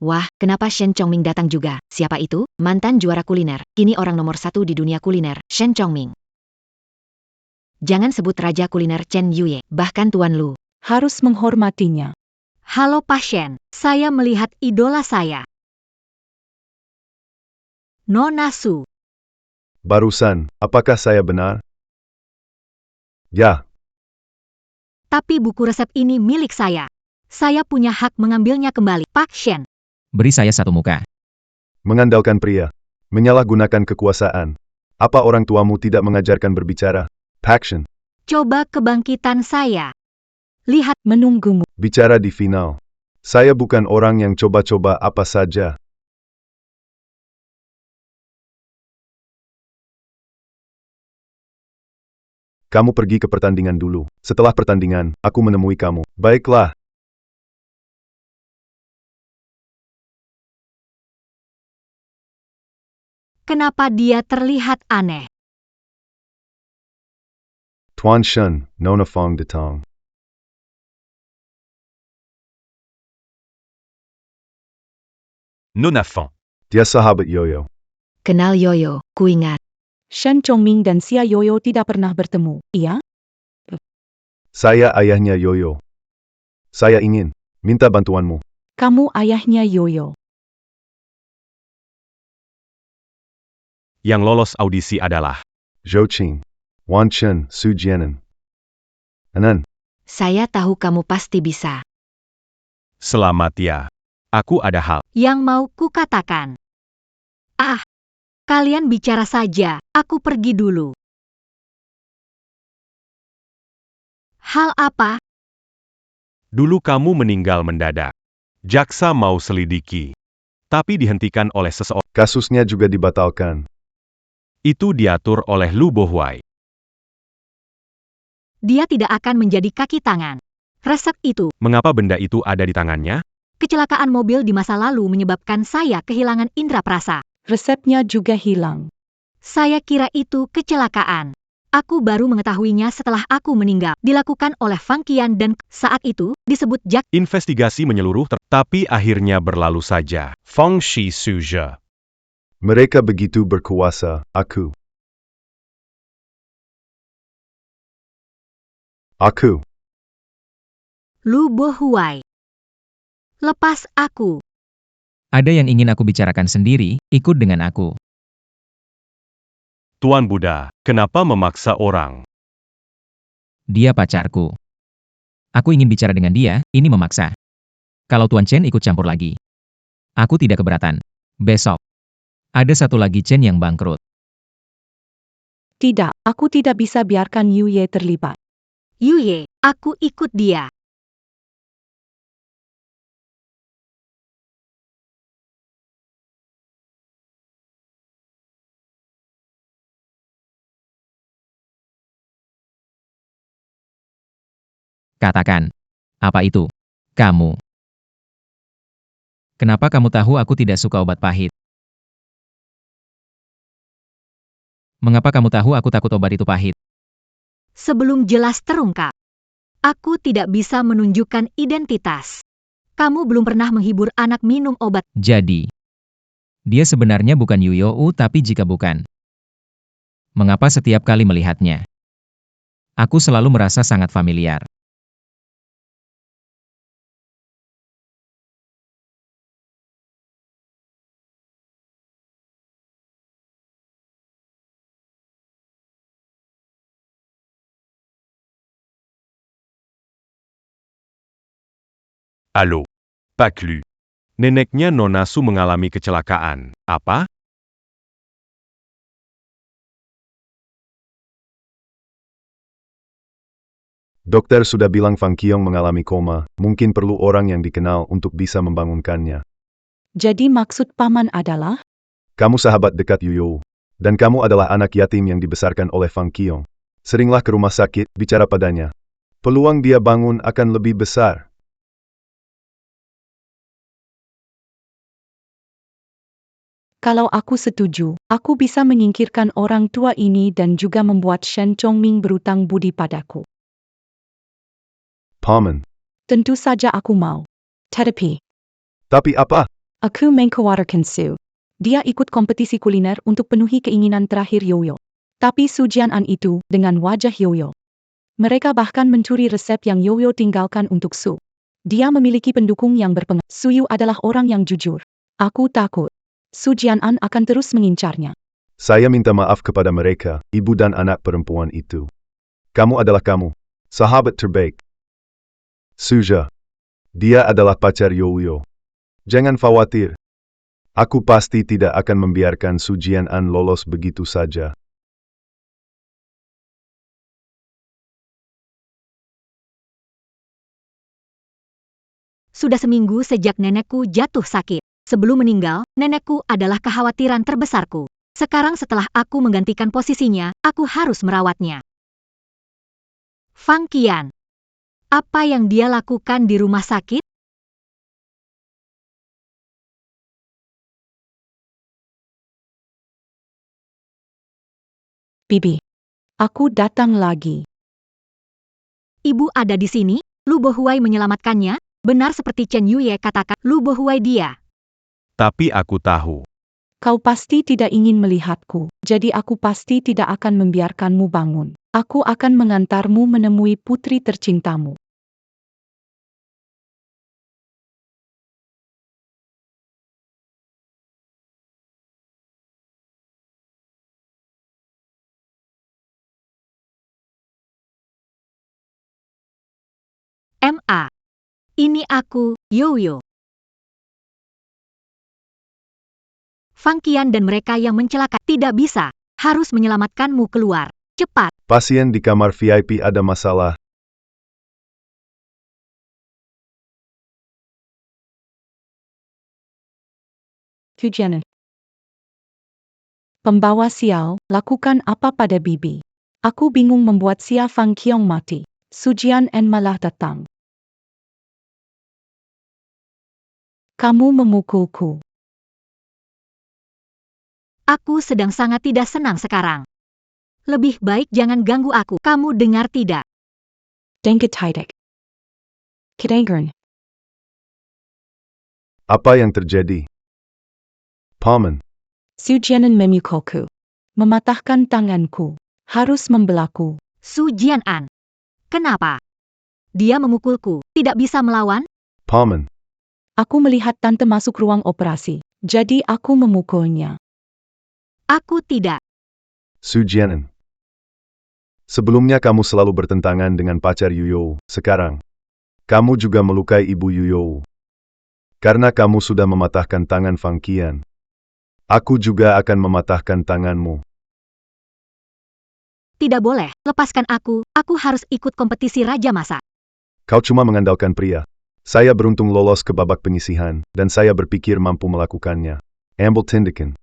Wah, kenapa Shen Chongming datang juga? Siapa itu? Mantan juara kuliner. Kini orang nomor 1 di dunia kuliner, Shen Chongming. Jangan sebut raja kuliner Chen Yue, bahkan Tuan Lu. Harus menghormatinya. Halo pasien, saya melihat idola saya. Nona Su. Barusan, apakah saya benar? Ya, Tapi buku resep ini milik saya. Saya punya hak mengambilnya kembali. Pak Shen. Beri saya satu muka. mengandalkan pria. Menyalahgunakan kekuasaan. Apa orang tuamu tidak mengajarkan berbicara? Paction. Coba kebangkitan saya. Lihat Menunggumu. Bicara di final. Saya bukan orang yang coba-coba apa saja. Kamu pergi ke pertandingan dulu. Setelah pertandingan, aku menemui kamu. Baiklah. kenapa dia terlihat aneh. Tuan Shen, Nona Fong Datang. Nona Fan. Dia sahabat Yoyo. Kenal Yoyo, kuingat. Shen Chongming dan Xia Yoyo tidak pernah bertemu, iya? Saya ayahnya Yoyo. Saya ingin minta bantuanmu. Kamu ayahnya Yoyo. Yang lolos audisi adalah Zhou Qing. Wan Chen, Su Jianan. Anan. Saya tahu kamu pasti bisa. selamat ya. Aku ada hal. Yang mau kukatakan. Ah, kalian bicara saja, aku pergi dulu. Hal apa? Dulu kamu meninggal mendadak. Jaksa mau selidiki. Tapi dihentikan oleh seseorang. Kasusnya juga dibatalkan. Itu diatur oleh Lu Bohuai. Dia tidak akan menjadi kaki tangan. Resep itu, Mengapa benda itu ada di tangannya? kecelakaan mobil di masa lalu menyebabkan saya kehilangan indera perasa. Resepnya juga hilang. Saya kira itu kecelakaan. Aku baru mengetahuinya setelah aku meninggal. Dilakukan oleh Fang Qian dan saat itu disebut Jack. Investigasi menyeluruh tapi akhirnya berlalu saja. Feng Shi Suzhe. Mereka begitu berkuasa, Aku. Lu Bohuai. Lepas aku. Ada yang ingin aku bicarakan sendiri, ikut dengan aku. Tuan Buddha, kenapa memaksa orang? Dia pacarku. Aku ingin bicara dengan dia, ini memaksa. Kalau Tuan Chen ikut campur lagi, aku tidak keberatan. Besok, ada satu lagi Chen yang bangkrut. Tidak, aku tidak bisa biarkan Yu Ye terlibat. Yuye, aku ikut dia. Katakan. Apa itu? Kamu. Kenapa kamu tahu aku tidak suka obat pahit? Mengapa kamu tahu aku takut obat itu pahit? Sebelum jelas terungkap, aku tidak bisa menunjukkan identitas. Kamu belum pernah menghibur anak minum obat. Jadi, dia sebenarnya bukan Yu You, tapi jika bukan, mengapa setiap kali melihatnya, aku selalu merasa sangat familiar. Halo. Pak Lu. Neneknya Nona Su mengalami kecelakaan. Apa? Dokter sudah bilang Fang Qiong mengalami koma, mungkin perlu orang yang dikenal untuk bisa membangunkannya. Jadi maksud paman adalah? Kamu sahabat dekat Yu You, dan kamu adalah anak yatim yang dibesarkan oleh Fang Qiong. Seringlah ke rumah sakit, bicara padanya. Peluang dia bangun akan lebih besar. Kalau aku setuju, aku bisa menyingkirkan orang tua ini dan juga membuat Shen Chongming berutang budi padaku. Paman. Tentu saja aku mau. Tetapi, Tapi apa? aku mengkhawatirkan Su. Dia ikut kompetisi kuliner untuk penuhi keinginan terakhir Yoyo. Tapi Su Jianan itu, dengan wajah Yoyo. Mereka bahkan mencuri resep yang Yoyo tinggalkan untuk Su. Dia memiliki pendukung yang berpengaruh. Su Yu adalah orang yang jujur. Aku takut Su Jianan akan terus mengincarnya. Saya minta maaf kepada mereka, ibu dan anak perempuan itu. Kamu adalah kamu, sahabat terbaik. Suzhe. Dia adalah pacar Yoyo. Jangan khawatir. Aku pasti tidak akan membiarkan Su Jianan lolos begitu saja. Sudah seminggu sejak nenekku jatuh sakit. Sebelum meninggal, nenekku adalah kekhawatiran terbesarku. Sekarang setelah aku menggantikan posisinya, aku harus merawatnya. Fang Qian. Apa yang dia lakukan di rumah sakit? Bibi. Aku datang lagi. Ibu ada di sini, Lu Bohuai menyelamatkannya, benar seperti Chen Yuye katakan, Lu Bohuai dia. Tapi aku tahu. Kau pasti tidak ingin melihatku, jadi aku pasti tidak akan membiarkanmu bangun. Aku akan mengantarmu menemui putri tercintamu. Ma. Ini aku, Yoyo. Fang Qian dan mereka yang mencelakai tidak bisa, harus menyelamatkanmu keluar. Cepat. Pasien di kamar VIP ada masalah. Su Jianan. Pembawa sial, lakukan apa pada Bibi? Aku bingung membuat Xia Fang Qiong mati. Su Jianan malah datang. Kamu memukulku. Aku sedang sangat tidak senang sekarang. Lebih baik jangan ganggu aku. Kamu dengar tidak? Denke tidak. Kedengern. Apa yang terjadi? Paman, Sujianan memukulku. Mematahkan tanganku. Harus membelaku. Su Jianan. Kenapa? Dia memukulku. Tidak bisa melawan? Paman, Aku melihat tante masuk ruang operasi. Jadi aku memukulnya. Aku tidak. Sujianan. Sebelumnya kamu selalu bertentangan dengan pacar Yuyo. Sekarang, kamu juga melukai ibu Yuyo. Karena kamu sudah mematahkan tangan Fang Qian. Aku juga akan mematahkan tanganmu. Tidak boleh. Lepaskan aku. Aku harus ikut kompetisi Raja Masak. Kau cuma mengandalkan pria. Saya beruntung lolos ke babak penyisihan, dan saya berpikir mampu melakukannya. Ambil tindakan.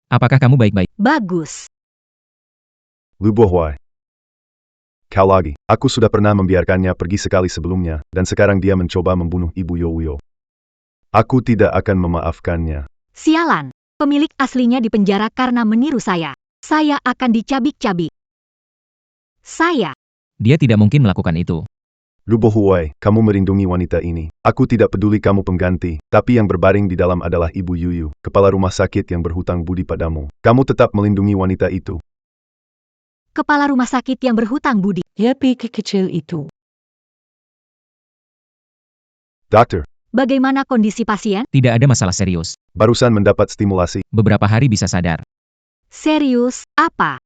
Apakah kamu baik-baik? Bagus. Lu Bohwai. Kau lagi. Aku sudah pernah membiarkannya pergi sekali sebelumnya, dan sekarang dia mencoba membunuh ibu Yoyo. Aku tidak akan memaafkannya. Sialan. Pemilik aslinya dipenjara karena meniru saya. Saya akan dicabik-cabik. Saya. Dia tidak mungkin melakukan itu. Lu Bohwai, kamu merindungi wanita ini. Aku tidak peduli kamu pengganti, tapi yang berbaring di dalam adalah Ibu Yuyu, kepala rumah sakit yang berhutang budi padamu. Kamu tetap melindungi wanita itu. Kepala rumah sakit yang berhutang budi. Lebih kecil itu. Dokter, Bagaimana kondisi pasien? Tidak ada masalah serius. barusan mendapat stimulasi. Beberapa hari bisa sadar. Serius, apa?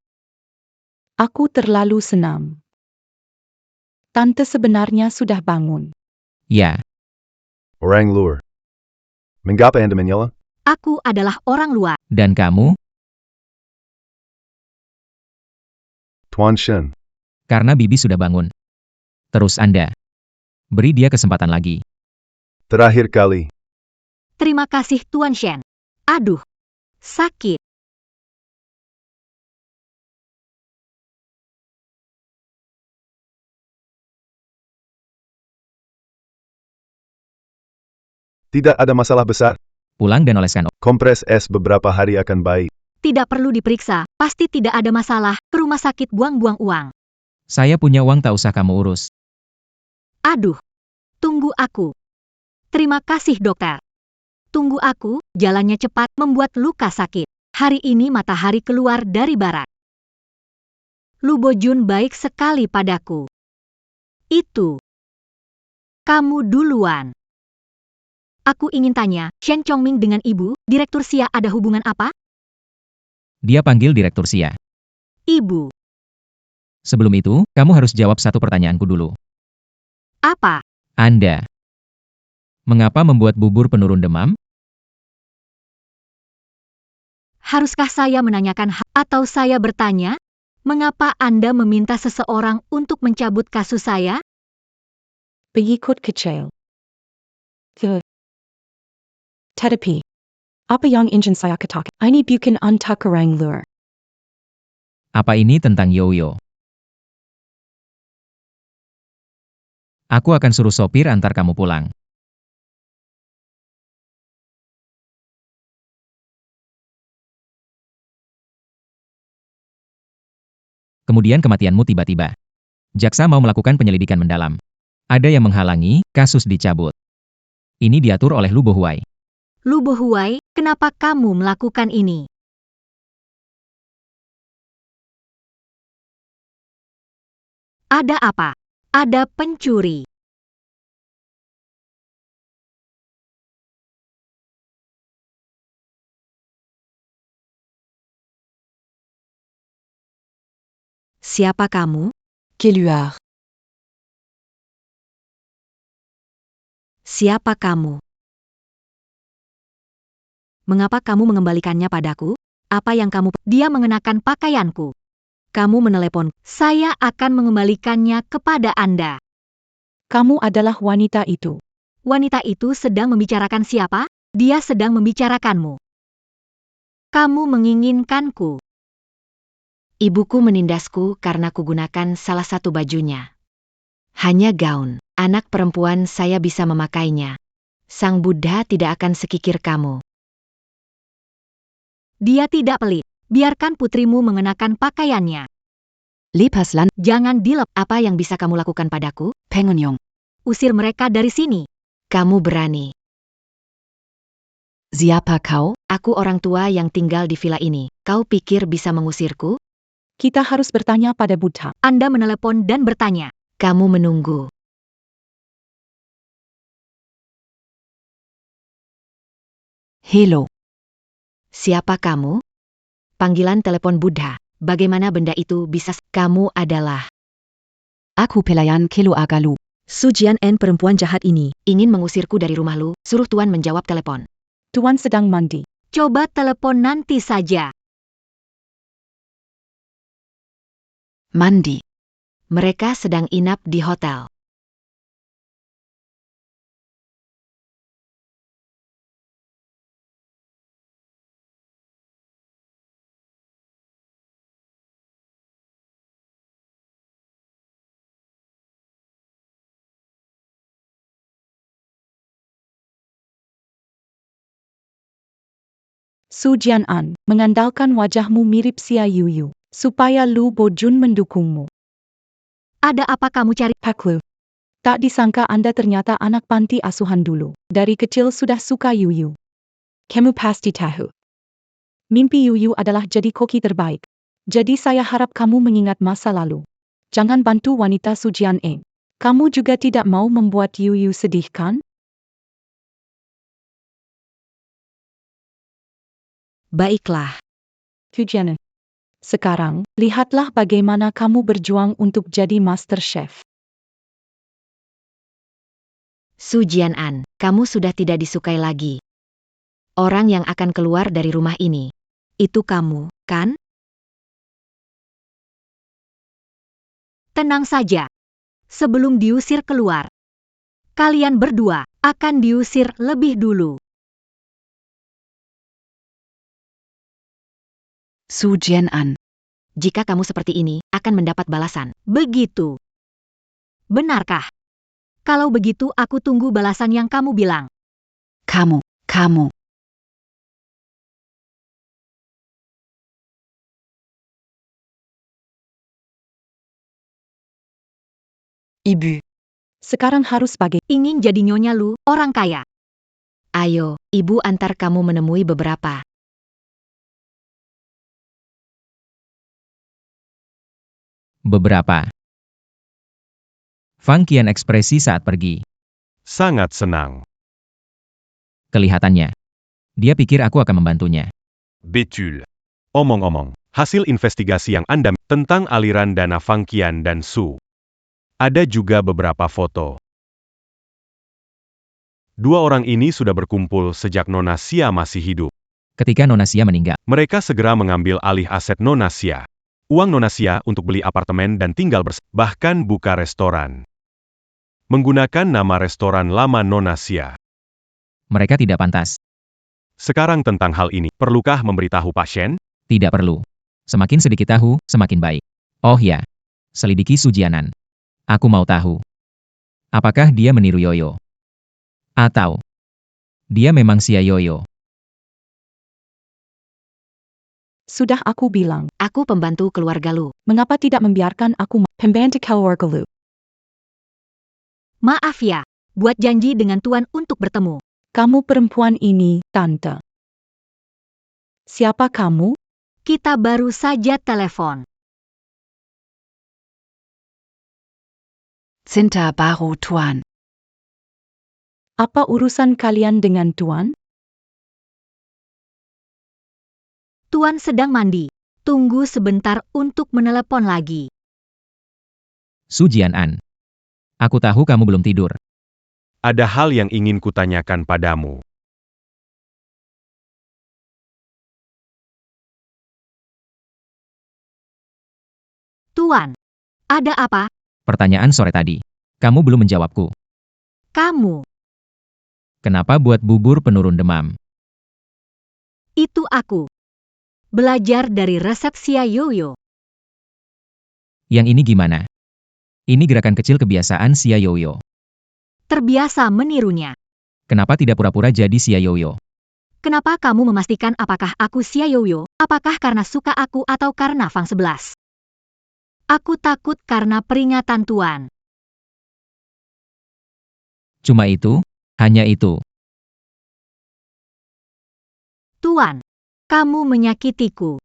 Aku terlalu senang. Tante sebenarnya sudah bangun. Ya, Orang luar. Mengapa Anda menyela? Aku adalah orang luar. dan kamu? Tuan Shen. Karena Bibi sudah bangun. Terus Anda. Beri dia kesempatan lagi. Terakhir kali. Terima kasih Tuan Shen. Aduh. Sakit. Tidak ada masalah besar. Pulang dan oleskan. Kompres es beberapa hari akan baik. Tidak perlu diperiksa. Pasti tidak ada masalah. Ke rumah sakit buang-buang uang. Saya punya uang, tak usah kamu urus. Aduh. Tunggu aku. Terima kasih dokter. Tunggu aku, jalannya cepat membuat luka sakit. Hari ini matahari keluar dari barat. Lu Bojun baik sekali padaku. Itu. Kamu duluan. Aku ingin tanya, Shen Chongming dengan ibu, Direktur Xia ada hubungan apa? Dia panggil Direktur Xia. Ibu. Sebelum itu, kamu harus jawab satu pertanyaanku dulu. Apa? Anda. Mengapa membuat bubur penurun demam? Haruskah saya menanyakan atau saya bertanya? Mengapa Anda meminta seseorang untuk mencabut kasus saya? Pengikut kecil. Tetapi, apa yang ingin saya katakan? Ini bukan untuk orang luar. Apa ini tentang Yoyo? Aku akan suruh sopir antar kamu pulang. Kemudian kematianmu tiba-tiba. Jaksa mau melakukan penyelidikan mendalam. Ada yang menghalangi, kasus dicabut. Ini diatur oleh Lu Bohwai. Lu Bohwai, kenapa kamu melakukan ini? Ada apa? Ada pencuri. Siapa kamu? Keluar. Siapa kamu? Mengapa kamu mengembalikannya padaku? Apa yang kamu... Dia mengenakan pakaianku. Kamu menelepon. Saya akan mengembalikannya kepada Anda. Kamu adalah wanita itu. Wanita itu sedang membicarakan siapa? Dia sedang membicarakanmu. Kamu menginginkanku. Ibuku menindasku karena kugunakan salah satu bajunya. Hanya gaun. Anak perempuan saya bisa memakainya. Sang Buddha tidak akan sekikir kamu. Dia tidak pelit. Biarkan putrimu mengenakan pakaiannya. Lepaslan, Jangan dilep. Apa yang bisa kamu lakukan padaku? Pengunyong. Usir mereka dari sini. Kamu berani. Siapa kau? Aku orang tua yang tinggal di villa ini. Kau pikir bisa mengusirku? Kita harus bertanya pada Buddha. Anda menelepon dan bertanya. Kamu menunggu. Hello. Siapa kamu? Panggilan telepon Buddha. Bagaimana benda itu bisa? Kamu adalah Aku pelayan Kelo Agalu. Su Jian-en, perempuan jahat ini. Ingin mengusirku dari rumah lu. Suruh tuan menjawab telepon. Tuan sedang mandi. Coba telepon nanti saja. Mandi. Mereka sedang inap di hotel. Su Jian-an, mengandalkan wajahmu mirip Xia Yuyu, supaya Lu Bojun mendukungmu. Ada apa kamu cari? Pak Lu. Tak disangka Anda ternyata anak panti asuhan dulu. Dari kecil sudah suka Yuyu. Kamu pasti tahu. Mimpi Yuyu adalah jadi koki terbaik. Jadi saya harap kamu mengingat masa lalu. Jangan bantu wanita Su Jian-en. Kamu juga tidak mau membuat Yuyu sedih, kan? Baiklah. Su Jian-en. Sekarang, lihatlah bagaimana kamu berjuang untuk jadi Master Chef. Su Jian-an, kamu sudah tidak disukai lagi. Orang yang akan keluar dari rumah ini. Itu kamu, kan? Tenang saja. Sebelum diusir keluar, kalian berdua akan diusir lebih dulu. Su Jian-an. Jika kamu seperti ini, akan mendapat balasan. Begitu. Benarkah? Kalau begitu aku tunggu balasan yang kamu bilang. Kamu. Ibu. Sekarang harus Ingin jadi nyonya Lu, orang kaya. Ayo, ibu antar kamu menemui beberapa. Beberapa. Fang Qian ekspresi saat pergi. Sangat senang. Kelihatannya. Dia pikir aku akan membantunya. Betul. Omong-omong, hasil investigasi yang Anda tentang aliran dana Fang Qian dan Su. Ada juga beberapa foto. Dua orang ini sudah berkumpul sejak Nona Xia masih hidup. Ketika Nona Xia meninggal, Mereka segera mengambil alih aset Nona Xia. Uang Nona Xia untuk beli apartemen dan tinggal bahkan buka restoran. Menggunakan nama restoran lama Nona Xia. mereka tidak pantas. Sekarang tentang hal ini, perlukah memberitahu Pak Shen? Tidak perlu. Semakin sedikit tahu, semakin baik. Oh ya. Selidiki Su Jian-an. Aku mau tahu. Apakah dia meniru Yoyo? Atau dia memang Xia Yoyo? Sudah aku bilang, Aku pembantu keluarga Lu. mengapa tidak membiarkan aku pembantu keluarga Lu? Maaf ya, buat janji dengan tuan untuk bertemu. Kamu perempuan ini, Tante. Siapa kamu? Kita baru saja telepon. Cinta baru tuan. Apa urusan kalian dengan Tuan? Tuan sedang mandi. Tunggu sebentar untuk menelepon lagi. Su Jian-an. Aku tahu kamu belum tidur. Ada hal yang ingin kutanyakan padamu. Tuan, ada apa? Pertanyaan sore tadi. Kamu belum menjawabku. Kamu. Kenapa buat bubur penurun demam? Itu aku. Belajar dari resep Xia Yoyo. Yang ini gimana? Ini gerakan kecil kebiasaan Xia Yoyo. Terbiasa menirunya. Kenapa tidak pura-pura jadi Xia Yoyo? Kenapa kamu memastikan apakah aku Xia Yoyo? Apakah karena suka aku atau karena Fang 11? Aku takut karena peringatan Tuan. Cuma itu? Hanya itu? Tuan, kamu menyakitiku.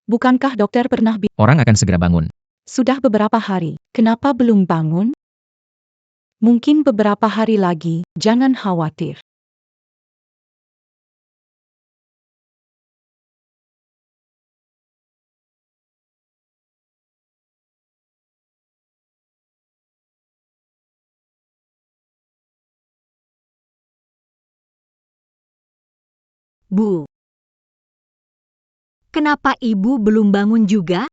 Bukankah dokter pernah Orang akan segera bangun. Sudah beberapa hari, kenapa belum bangun? Mungkin beberapa hari lagi, jangan khawatir. Bu. Kenapa ibu belum bangun juga?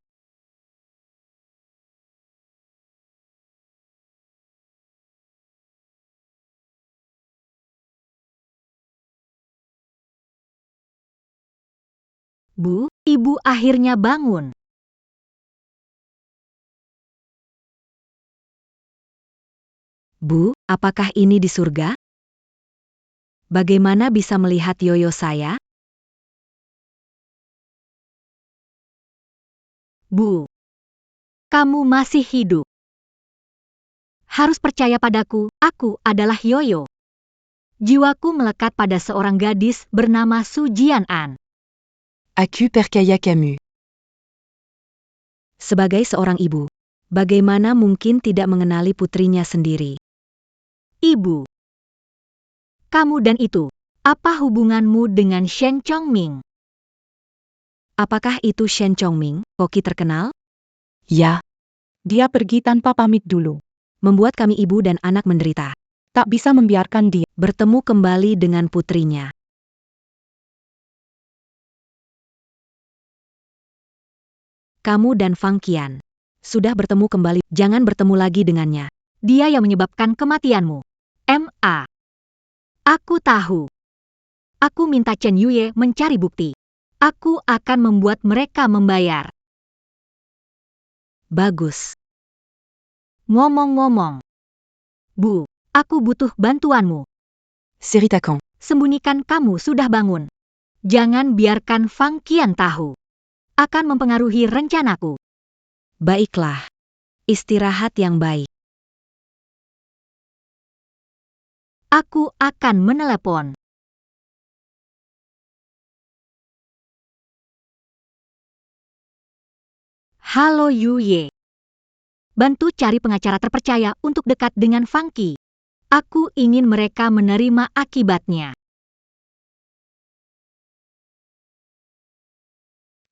Bu, ibu akhirnya bangun. Bu, apakah ini di surga? Bagaimana bisa melihat yoyo saya? Bu, kamu masih hidup. Harus percaya padaku, aku adalah Yoyo. Jiwaku melekat pada seorang gadis bernama Su Jian-an. Aku percaya kamu. Sebagai seorang ibu, bagaimana mungkin tidak mengenali putrinya sendiri? Ibu, kamu dan itu, apa hubunganmu dengan Shen Chongming? Apakah itu Shen Chongming, koki terkenal? Ya, Dia pergi tanpa pamit dulu. Membuat kami ibu dan anak menderita. Tak bisa membiarkan dia. Bertemu kembali dengan putrinya. Kamu dan Fang Qian sudah bertemu kembali. Jangan bertemu lagi dengannya. Dia yang menyebabkan kematianmu. M.A. Aku tahu. Aku minta Chen Yuye mencari bukti. Aku akan membuat mereka membayar. Bagus. Ngomong-ngomong. Bu, aku butuh bantuanmu. Siritakan. Sembunyikan kamu sudah bangun. Jangan biarkan Fang Qian tahu. Akan mempengaruhi rencanaku. Baiklah. Istirahat yang baik. Aku akan menelepon. Halo Yuye. Bantu cari pengacara terpercaya untuk dekat dengan Fang Qi. Aku ingin mereka menerima akibatnya.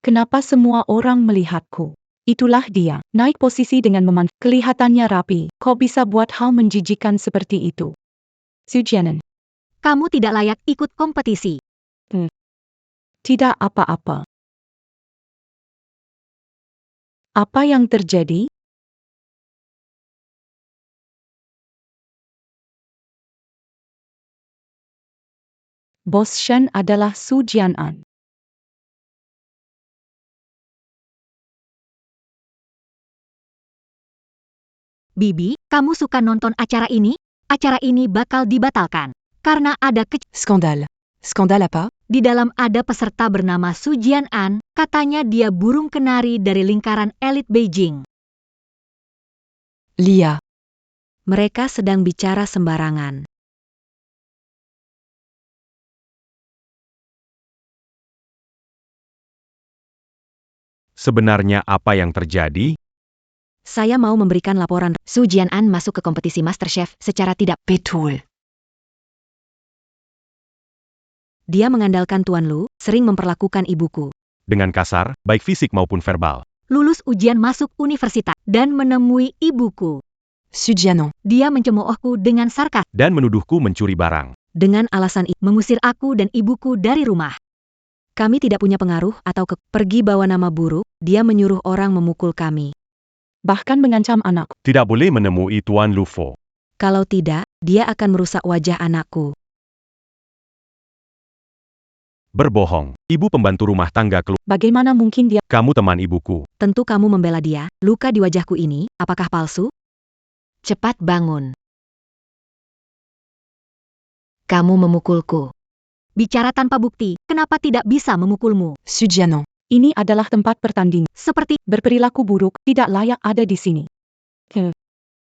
Kenapa semua orang melihatku? Itulah dia, naik posisi dengan kelihatannya rapi. Kok bisa buat hal menjijikan seperti itu? Su Jianan. Kamu tidak layak ikut kompetisi. Tidak apa-apa. Apa yang terjadi? Bos Shen adalah Su Jianan. Bibi, kamu suka nonton acara ini? Acara ini bakal dibatalkan. Karena ada Skandal. Skandal apa? Di dalam ada peserta bernama Su Jian-an, katanya dia burung kenari dari lingkaran elit Beijing. Lia. Mereka sedang bicara sembarangan. Sebenarnya apa yang terjadi? Saya mau memberikan laporan. Su Jian-an masuk ke kompetisi MasterChef secara tidak Betul. Dia mengandalkan Tuan Lu, sering memperlakukan ibuku. Dengan kasar, baik fisik maupun verbal. Lulus ujian masuk universitas dan menemui ibuku. Su Jianan. Dia mencemoohku dengan sarkas. Dan menuduhku mencuri barang. Dengan alasan itu, mengusir aku dan ibuku dari rumah. Kami tidak punya pengaruh atau pergi bawa nama buruk, dia menyuruh orang memukul kami. Bahkan mengancam anakku. Tidak boleh menemui Tuan Lufo. Kalau tidak, dia akan merusak wajah anakku. Berbohong. Ibu pembantu rumah tangga keluar. Bagaimana mungkin dia? Kamu teman ibuku. Tentu kamu membela dia. Luka di wajahku ini, apakah palsu? Cepat bangun. Kamu memukulku. Bicara tanpa bukti, kenapa tidak bisa memukulmu? Sujianon. Ini adalah tempat pertandingan. Seperti Berperilaku buruk, tidak layak ada di sini.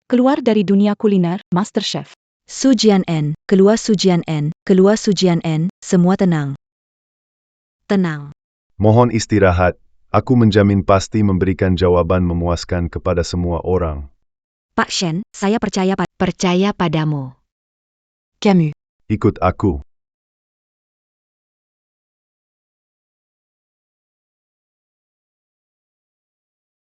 Keluar dari dunia kuliner, Master Chef. Sujian N, keluar Sujian N, keluar Sujian N, semua tenang. Tenang. Mohon istirahat. Aku menjamin pasti memberikan jawaban memuaskan kepada semua orang. Pak Shen, saya percaya padamu. Camus. Ikut aku.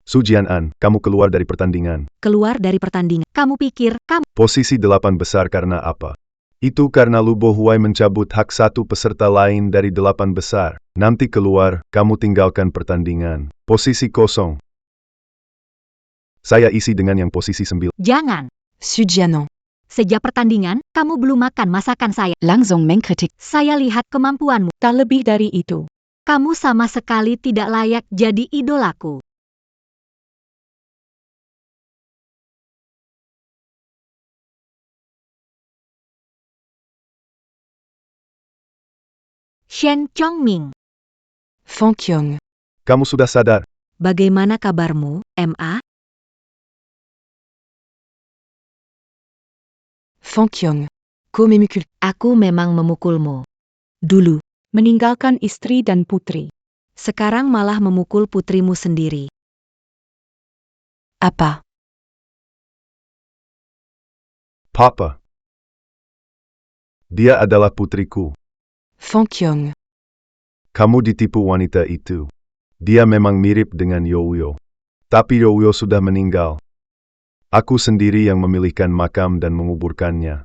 Sujian An, kamu keluar dari pertandingan. Keluar dari pertandingan. Kamu pikir, kamu Posisi 8 besar karena apa? Itu karena Lu Bo Huai mencabut hak satu peserta lain dari 8 besar. Nanti keluar, kamu tinggalkan pertandingan. Posisi kosong. Saya isi dengan yang posisi 9. jangan. Sujianon. Sejak pertandingan, kamu belum makan masakan saya. Langsung mengkritik. Saya lihat kemampuanmu. Tak lebih dari itu. Kamu sama sekali tidak layak jadi idolaku. Shen Chongming, Feng Qiong. Kamu sudah sadar? bagaimana kabarmu, MA? Feng Qiong. Komemukul. Aku memang memukulmu. Dulu. Meninggalkan istri dan putri. Sekarang malah memukul putrimu sendiri. Apa? Papa. Dia adalah putriku. Feng Qiong. Kamu ditipu wanita itu. Dia memang mirip dengan Youyo. Tapi Youyo sudah meninggal. Aku sendiri yang memilihkan makam dan menguburkannya.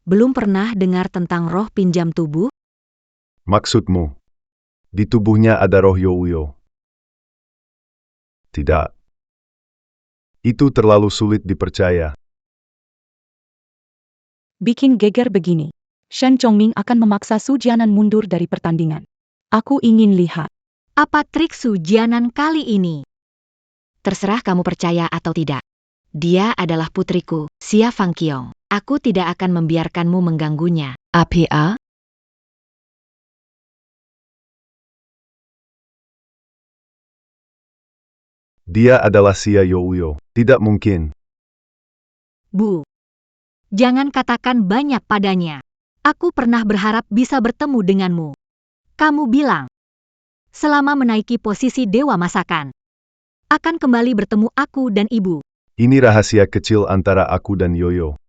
Belum pernah dengar tentang roh pinjam tubuh? Maksudmu? Di tubuhnya ada roh Youyo? Tidak. Itu terlalu sulit dipercaya. Bikin geger begini. Shen Chongming akan memaksa Su Jianan mundur dari pertandingan. Aku ingin lihat. Apa trik Sujianan kali ini? Terserah kamu percaya atau tidak. Dia adalah putriku, Xia Fangqiong. Aku tidak akan membiarkanmu mengganggunya. APA. Dia adalah Xia Youyo. Tidak mungkin. Bu. Jangan katakan banyak padanya. Aku pernah berharap bisa bertemu denganmu. Kamu bilang, selama menaiki posisi dewa masakan, akan kembali bertemu aku dan ibu. Ini rahasia kecil antara aku dan Yoyo.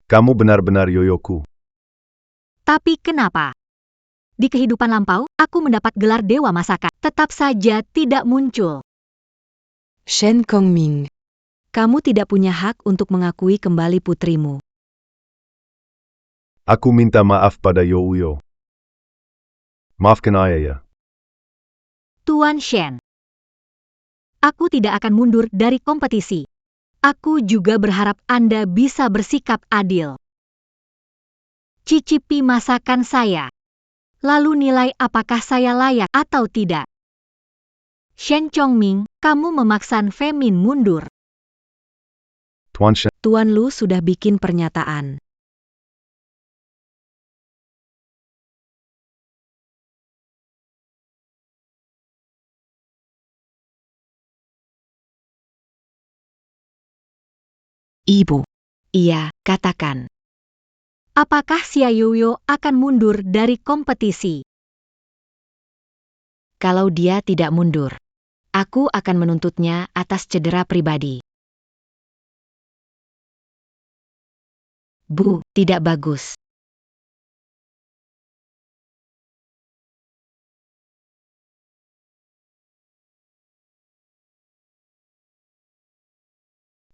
Kamu benar-benar Yoyoku. Tapi kenapa? Di kehidupan lampau, aku mendapat gelar dewa masakan. Tetap saja tidak muncul. Shen Kongming. Kamu tidak punya hak untuk mengakui kembali putrimu. Aku minta maaf pada Youyo. Maafkan ayah. Tuan Shen. Aku tidak akan mundur dari kompetisi. Aku juga berharap Anda bisa bersikap adil. Cicipi masakan saya. Lalu nilai apakah saya layak atau tidak. Shen Chongming, kamu memaksa Femin mundur. Tuan Shen. Tuan Lu sudah bikin pernyataan. Ibu. Iya, katakan. Apakah Xia Youyo akan mundur dari kompetisi? Kalau dia tidak mundur, aku akan menuntutnya atas cedera pribadi. Bu, tidak bagus.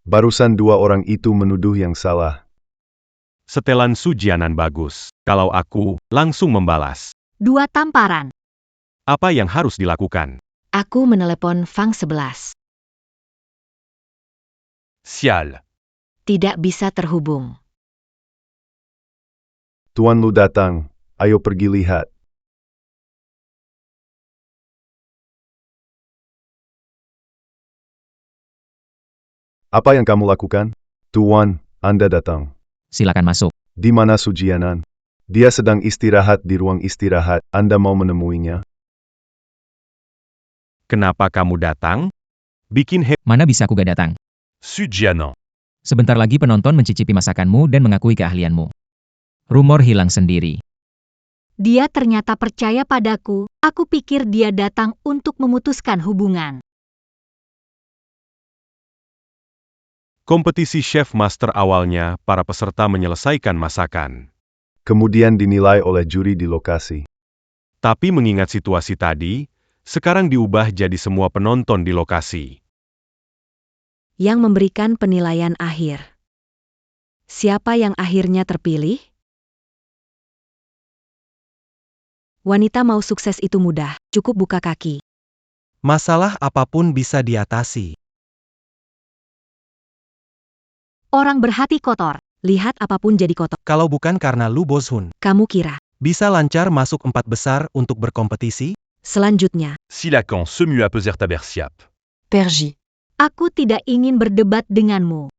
Barusan dua orang itu menuduh yang salah. Setelan Su Jianan bagus. Kalau aku, langsung membalas. 2 tamparan. Apa yang harus dilakukan? Aku menelepon Fang 11. Sial. Tidak bisa terhubung. Tuan Lu datang, ayo pergi lihat. Apa yang kamu lakukan? Tuan, Anda datang. Silakan masuk. Di mana Su Jianan? Dia sedang istirahat di ruang istirahat. Anda mau menemuinya? Kenapa kamu datang? Bikin Mana bisa aku gak datang? Su Jianan. Sebentar lagi penonton mencicipi masakanmu dan mengakui keahlianmu. Rumor hilang sendiri. Dia ternyata percaya padaku. Aku pikir dia datang untuk memutuskan hubungan. kompetisi chef master awalnya, para peserta menyelesaikan masakan. Kemudian dinilai oleh juri di lokasi. Tapi mengingat situasi tadi, sekarang diubah jadi semua penonton di lokasi. Yang memberikan penilaian akhir. Siapa yang akhirnya terpilih? Wanita mau sukses itu mudah, cukup buka kaki. Masalah apapun bisa diatasi. Orang berhati kotor, lihat apapun jadi kotor. Kalau bukan karena Lu Boshun, Kamu kira? bisa lancar masuk 4 besar untuk berkompetisi? Selanjutnya, Si Lacan se mue à Peserta Bersiap. Pergy. aku tidak ingin berdebat denganmu.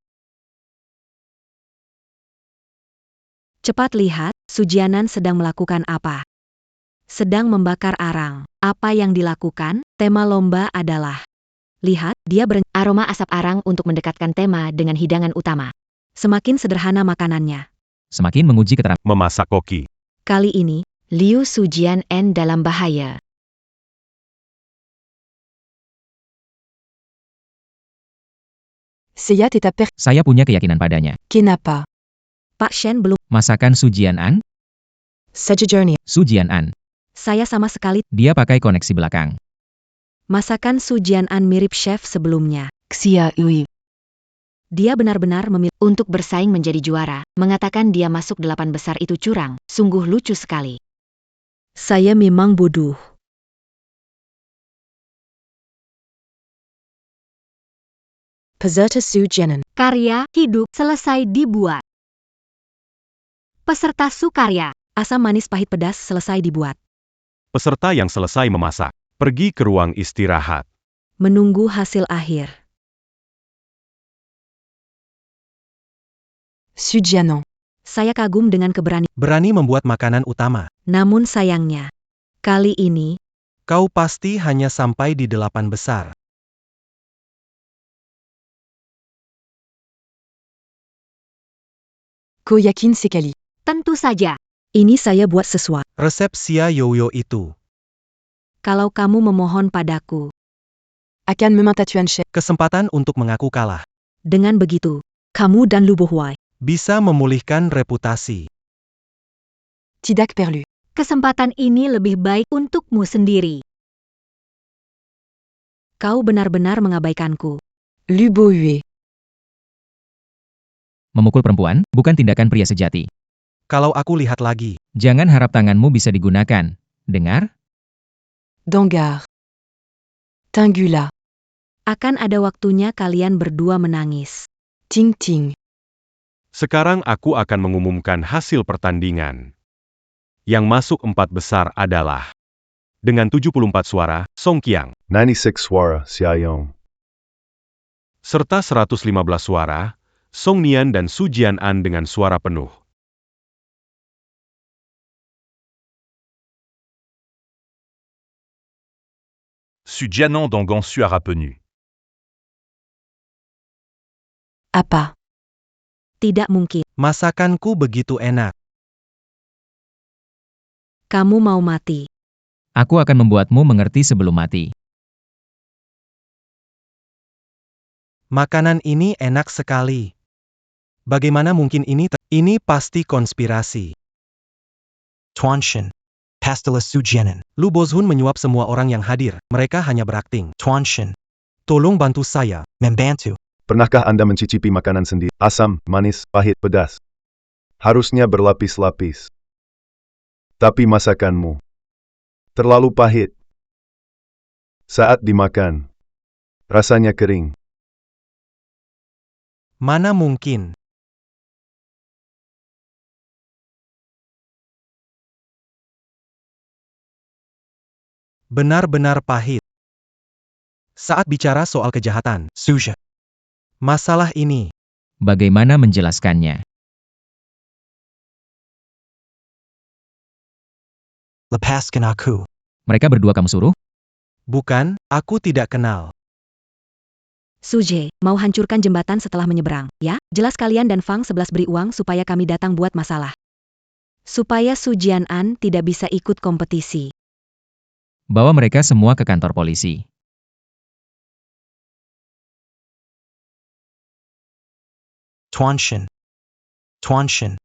Cepat lihat, Sujianan sedang melakukan apa? Sedang membakar arang. Apa yang dilakukan? Tema lomba adalah lihat, dia aroma asap arang untuk mendekatkan tema dengan hidangan utama. Semakin sederhana makanannya. Semakin menguji keterampilan. Memasak koki. Kali ini, Liu Sujian N dalam bahaya. Saya punya keyakinan padanya. Kinapa. Pak Shen belum. Masakan Sujian An? Sujian An. Saya sama sekali. Dia pakai koneksi belakang. Masakan Sujian An mirip chef sebelumnya. Xia Ui. Dia benar-benar memilih untuk bersaing menjadi juara. Mengatakan dia masuk 8 besar itu curang. Sungguh lucu sekali. Saya memang bodoh. Peserta Sujianan. Karya hidup selesai dibuat. Peserta sukarya. Asam manis pahit pedas selesai dibuat. Peserta yang selesai memasak, pergi ke ruang istirahat. Menunggu hasil akhir. Sujianan. Saya kagum dengan keberanian. Berani membuat makanan utama. Namun sayangnya, kali ini, Kau pasti hanya sampai di 8 besar. Ko yakin sekali. tentu saja. Ini saya buat sesuatu. Resep Xia Yoyo itu. Kalau kamu memohon padaku, Akan meminta Tuan Chef. Kesempatan untuk mengaku kalah. dengan begitu, kamu dan Lu Bohuai, Bisa memulihkan reputasi. Tidak perlu. kesempatan ini lebih baik untukmu sendiri. Kau benar-benar mengabaikanku. Lu Bohuai. Memukul perempuan, bukan tindakan pria sejati. Kalau aku lihat lagi, Jangan harap tanganmu bisa digunakan. Dengar? Dangar. Tingula. Akan ada waktunya kalian berdua menangis. Ting ting. Sekarang aku akan mengumumkan hasil pertandingan. Yang masuk 4 besar adalah dengan 74 suara, Song Qiang, 96 suara, Xiaoyong. serta 115 suara, Song Nian dan Su Jian An dengan suara penuh. Su Jianan dans Gansu a rapenu. Apa. Tidak mungkin. masakanku begitu enak. Kamu mau mati. Aku akan membuatmu mengerti sebelum mati. Makanan ini enak sekali. Bagaimana mungkin ini ini pasti konspirasi. Tuanshin. Pastelas Sujianan. Lu Boshun menyuap semua orang yang hadir. Mereka hanya berakting. Tuanshin. Tolong bantu saya. Membantu. Pernahkah Anda mencicipi makanan sendiri? Asam, manis, pahit, pedas. Harusnya berlapis-lapis. Tapi masakanmu terlalu pahit. Saat dimakan, rasanya kering. Mana mungkin. Benar-benar pahit. Saat bicara soal kejahatan, Suja. Masalah ini, Bagaimana menjelaskannya? lepaskan aku. Mereka berdua kamu suruh? Bukan, aku tidak kenal. Suje, mau hancurkan jembatan setelah menyeberang, ya? Jelas kalian dan Fang 11 beri uang supaya kami datang buat masalah. Supaya Su Jianan tidak bisa ikut kompetisi. Bawa mereka semua ke kantor polisi. Tuanshin. Tuanshin.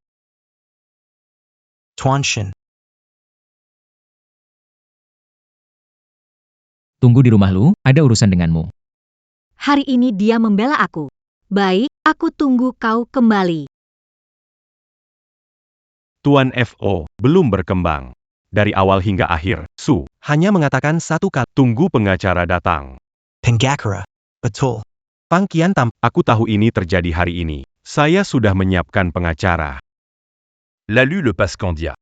Tuanshin. Tunggu di rumah Lu, ada urusan denganmu. Hari ini dia membela aku. Baik, aku tunggu kau kembali. Tuan FO belum berkembang. Dari awal hingga akhir, Su Hanya mengatakan satu kata. tunggu pengacara datang. Penggakura. Betul. Fang Qian Aku tahu ini terjadi hari ini. Saya sudah menyiapkan pengacara. Lalu le Pascandia.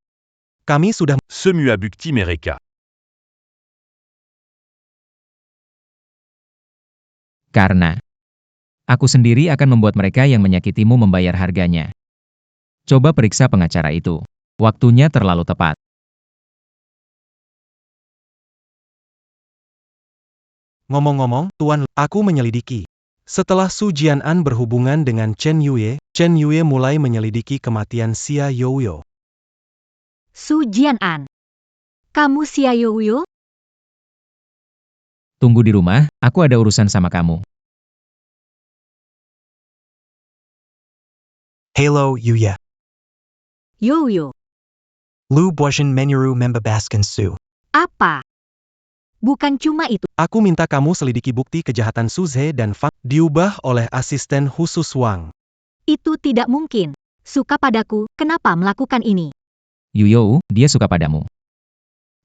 kami sudah Semua bukti mereka. Karena aku sendiri akan membuat mereka yang menyakitimu membayar harganya. Coba periksa pengacara itu. Waktunya terlalu tepat. Ngomong-ngomong, Tuan, aku menyelidiki. Setelah Su Jianan berhubungan dengan Chen Yue mulai menyelidiki kematian Xia Youyo. Su Jianan. Kamu Xia Youyo? Tunggu di rumah, aku ada urusan sama kamu. Hello, Yuya. Youyo. Lu Boishan Menuru membebaskan Su. Apa? Bukan cuma itu. Aku minta kamu selidiki bukti kejahatan Su Ze dan Fang diubah oleh asisten khusus Wang. Itu tidak mungkin. Suka padaku, kenapa melakukan ini? Yuyo, dia suka padamu.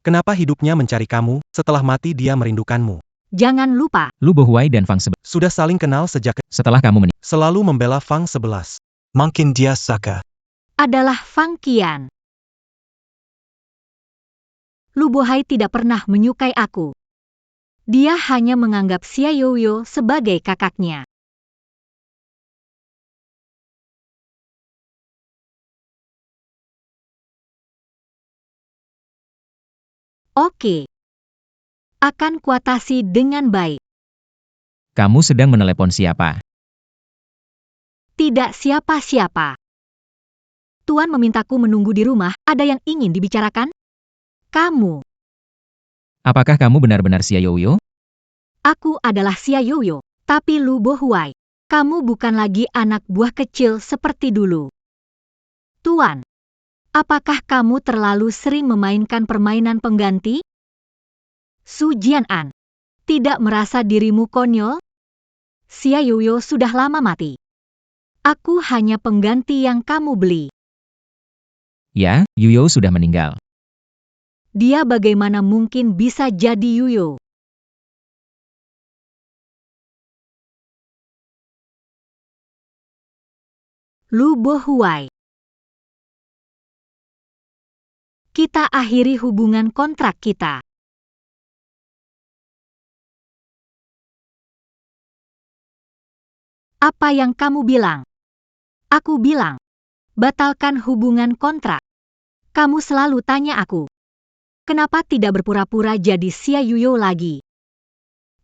Kenapa hidupnya mencari kamu, setelah mati dia merindukanmu? Jangan lupa, Lu Bohuai dan Fang 11. Sudah saling kenal sejak Setelah kamu menikah, selalu membela Fang 11. Mungkin dia suka. adalah Fang Qian. Lu Bohai tidak pernah menyukai aku. Dia hanya menganggap Xia Youyo sebagai kakaknya. Oke. Akan kuatasi dengan baik. kamu sedang menelepon siapa? Tidak siapa-siapa. Tuan memintaku menunggu di rumah, ada yang ingin dibicarakan? Kamu. Apakah kamu benar-benar Xia Youyo? Aku adalah Xia Youyo, tapi Lu Bohuai. Kamu bukan lagi anak buah kecil seperti dulu. Tuan, apakah kamu terlalu sering memainkan permainan pengganti? Su Jianan, tidak merasa dirimu konyol? Xia Youyo sudah lama mati. Aku hanya pengganti yang kamu beli. Ya, Yuyo sudah meninggal. Dia bagaimana mungkin bisa jadi Yuyo? Lu Bohuai. Kita akhiri hubungan kontrak kita. Apa yang kamu bilang? Aku bilang, batalkan hubungan kontrak. Kamu selalu tanya aku. Kenapa tidak berpura-pura jadi Xia Youyo lagi?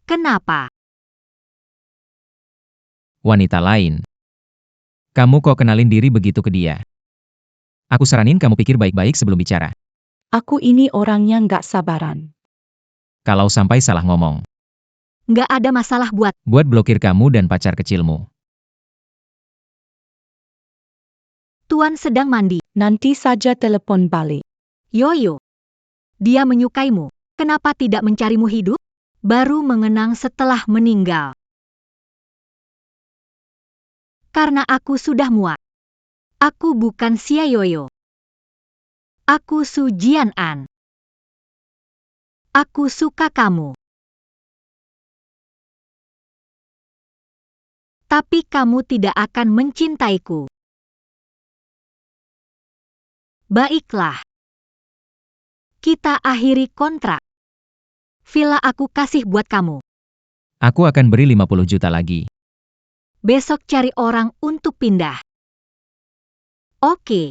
Kenapa? Wanita lain. Kamu kok kenalin diri begitu ke dia? Aku saranin kamu pikir baik-baik sebelum bicara. Aku ini orangnya nggak sabaran. Kalau sampai salah ngomong, Nggak ada masalah buat blokir kamu dan pacar kecilmu. Tuan sedang mandi. Nanti saja telepon balik. Yoyo. Dia menyukaimu. Kenapa tidak mencarimu hidup? Baru mengenang setelah meninggal. Karena aku sudah muak. Aku bukan Xia Yoyo. Aku Su Jianan. Aku suka kamu. Tapi kamu tidak akan mencintaiku. Baiklah. Kita akhiri kontrak. Villa aku kasih buat kamu. Aku akan beri 50 juta lagi. Besok cari orang untuk pindah. Oke.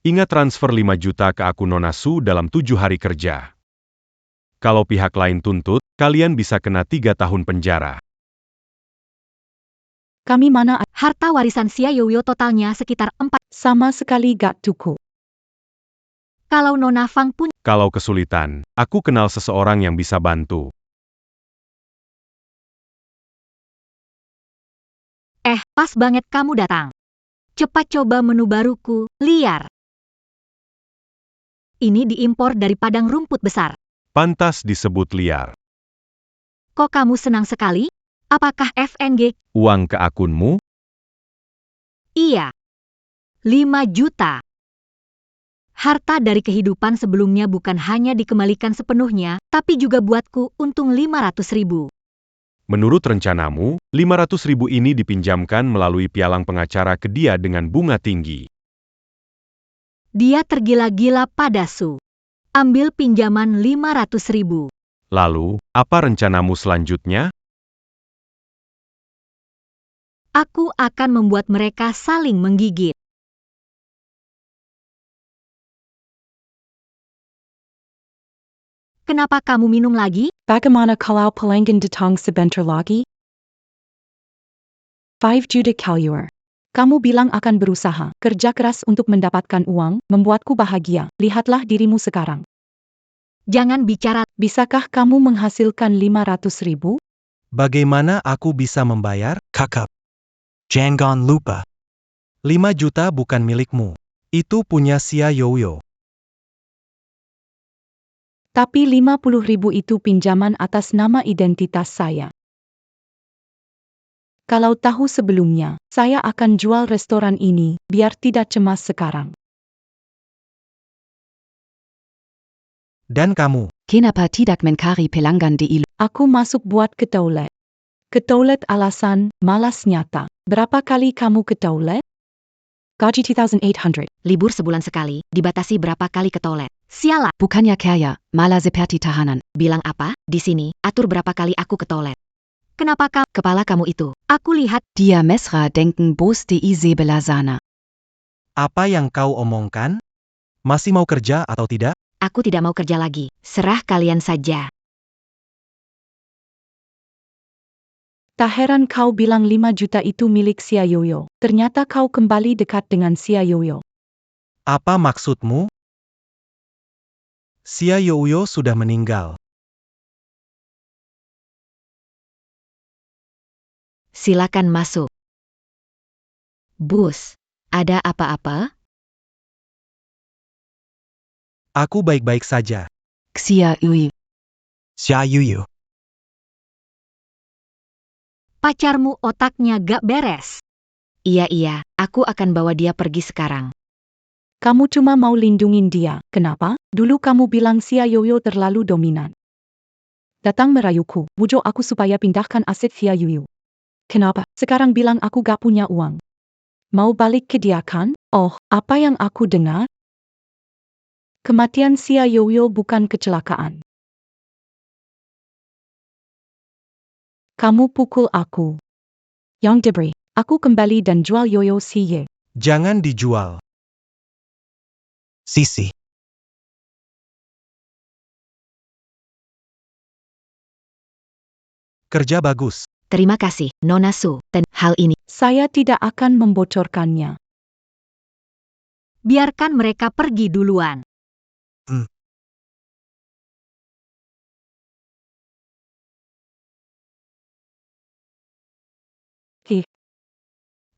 Ingat transfer 5 juta ke akun Nona Su dalam 7 hari kerja. Kalau pihak lain tuntut, kalian bisa kena 3 tahun penjara. Kami mana Harta warisan Xia Yoyo totalnya sekitar 4. sama sekali gak cukup. Kalau Nona Fang pun Kalau kesulitan, aku kenal seseorang yang bisa bantu. pas banget kamu datang. Cepat coba menu baruku, liar. Ini diimpor dari padang rumput besar. Pantas disebut liar. Kok kamu senang sekali? Apakah FNG? Uang ke akunmu? Iya. 5 juta. Harta dari kehidupan sebelumnya bukan hanya dikembalikan sepenuhnya, tapi juga buatku untung 500.000. Menurut rencanamu, 500.000 ini dipinjamkan melalui pialang pengacara ke dia dengan bunga tinggi. Dia tergila-gila pada Su. Ambil pinjaman 500.000. Lalu, apa rencanamu selanjutnya? Aku akan membuat mereka saling menggigit. Kenapa kamu minum lagi? Bagaimana kalau pelanggan datang sebentar lagi? 5 juta keluar. Kamu bilang akan berusaha, kerja keras untuk mendapatkan uang, membuatku bahagia. Lihatlah dirimu sekarang. Jangan bicara. Bisakah kamu menghasilkan 500.000? Bagaimana aku bisa membayar? Kakak. Jangan lupa. 5 juta bukan milikmu. Itu punya Xia Yoyo. Tapi 50.000 itu pinjaman atas nama identitas saya. Kalau tahu sebelumnya, saya akan jual restoran ini, biar tidak cemas sekarang. Dan kamu. Kenapa tidak mencari pelanggan di ilu? Aku masuk buat ke toilet. Ke toilet alasan, malas nyata. Berapa kali kamu ke toilet? Gaji 2,800. Libur sebulan sekali, dibatasi berapa kali ke toilet. Sialah. Bukannya kaya, malah seperti tahanan. Bilang apa? Di sini, atur berapa kali aku ke toilet. Kenapa kepala kamu itu? Aku lihat. Dia mesra denken bos di Isabella sana. Apa yang kau omongkan? Masih mau kerja atau tidak? Aku tidak mau kerja lagi. Serah kalian saja. Tak heran kau bilang 5 juta itu milik Xia Yoyo. Ternyata kau kembali dekat dengan Xia Yoyo. Apa maksudmu? Xia Yoyo sudah meninggal. Silakan masuk. Bos, ada apa-apa? Aku baik-baik saja. Xia Yoyo. Xia Yoyo. Pacarmu otaknya gak beres. Iya, aku akan bawa dia pergi sekarang. Kamu cuma mau lindungin dia. Kenapa? Dulu kamu bilang Xia Yoyo terlalu dominan. Datang merayuku, bujuk aku supaya pindahkan aset Xia Yoyo. Kenapa? Sekarang bilang aku gak punya uang. Mau balik ke dia kan? Oh, apa yang aku dengar? Kematian Xia Yoyo bukan kecelakaan. Kamu pukul aku. Yang diberi, aku kembali dan jual Yoyo Xie. Jangan dijual. Sisi. Kerja bagus. Terima kasih, Nona Su. Dan hal ini, Saya tidak akan membocorkannya. Biarkan mereka pergi duluan.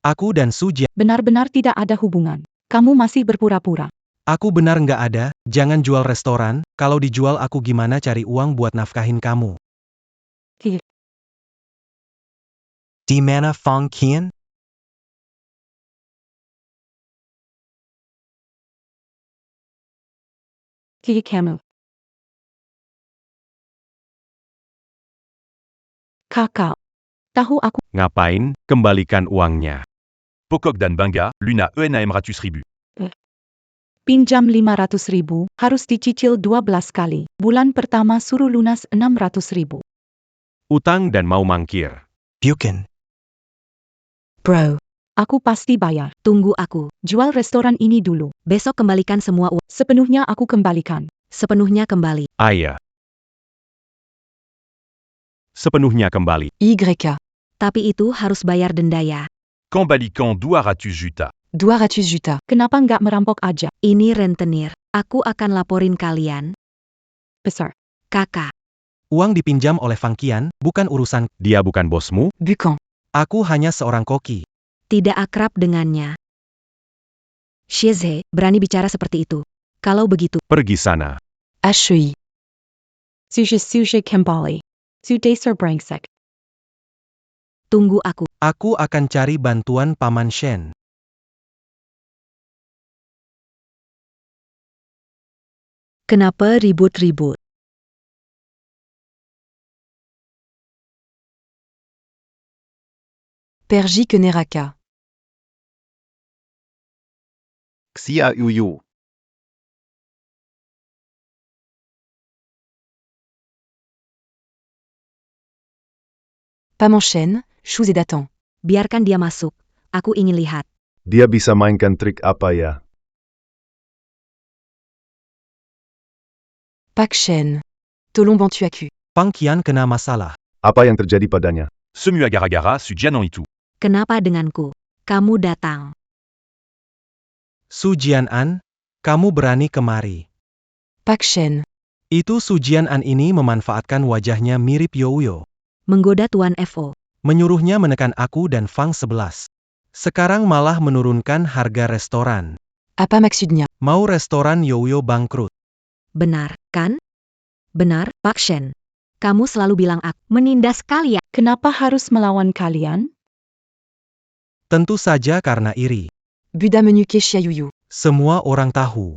Aku dan Su Jian. Benar-benar tidak ada hubungan. Kamu masih berpura-pura. Aku benar nggak ada, jangan jual restoran, kalau dijual aku gimana cari uang buat nafkahin kamu. Di mana Fong Qian? Kamu. Kakak. Tahu aku. Ngapain? Kembalikan uangnya. Pocock dan Banga, Luna ENAM Ratus Ribu. Pinjam 500.000, harus dicicil 12 kali. Bulan pertama suruh lunas 600.000. Utang dan mau mangkir. Bukan. Bro. Aku pasti bayar. Tunggu aku. Jual restoran ini dulu. Besok kembalikan semua uang. Sepenuhnya aku kembalikan. Sepenuhnya kembali. Ayah. Sepenuhnya kembali. YK. Tapi itu harus bayar denda ya. Kembalikan 200 juta. 200 juta. Kenapa nggak merampok aja? Ini rentenir. Aku akan laporin kalian. Besar. Kakak. Uang dipinjam oleh Fang Qian, bukan urusan. Dia bukan bosmu? Bukan. Aku hanya seorang koki. Tidak akrab dengannya. Shize, berani bicara seperti itu. Kalau begitu, Pergi sana. HEI. Sushi kembali. Sudah brengsek. tunggu aku. Aku akan cari bantuan Paman Shen. Kenapa ribut-ribut? Perji ke Neraka. Xia Uyu. Pas m'enchaîne, choose et datant. Biarkan dia masuk. Aku ingin lihat. Dia bisa mainkan trik apa ya? Pak Shen. Tolong bantu aku. Fang Qian kena masalah. Apa yang terjadi padanya? Semu agar-agara su Jianan itu. Kenapa denganku? Kamu datang. Su Jianan, kamu berani kemari. Pak Shen. Itu Su Jianan ini memanfaatkan wajahnya mirip Youyo. Menggoda Tuan FO. Menyuruhnya menekan aku dan Fang 11. Sekarang malah menurunkan harga restoran. Apa maksudnya? Mau restoran Youyo bangkrut. Benar, kan? Benar, Pak Shen. Kamu selalu bilang aku menindas kalian. Kenapa harus melawan kalian? Tentu saja karena iri. Buddha menuke Xiaoyu. Semua orang tahu.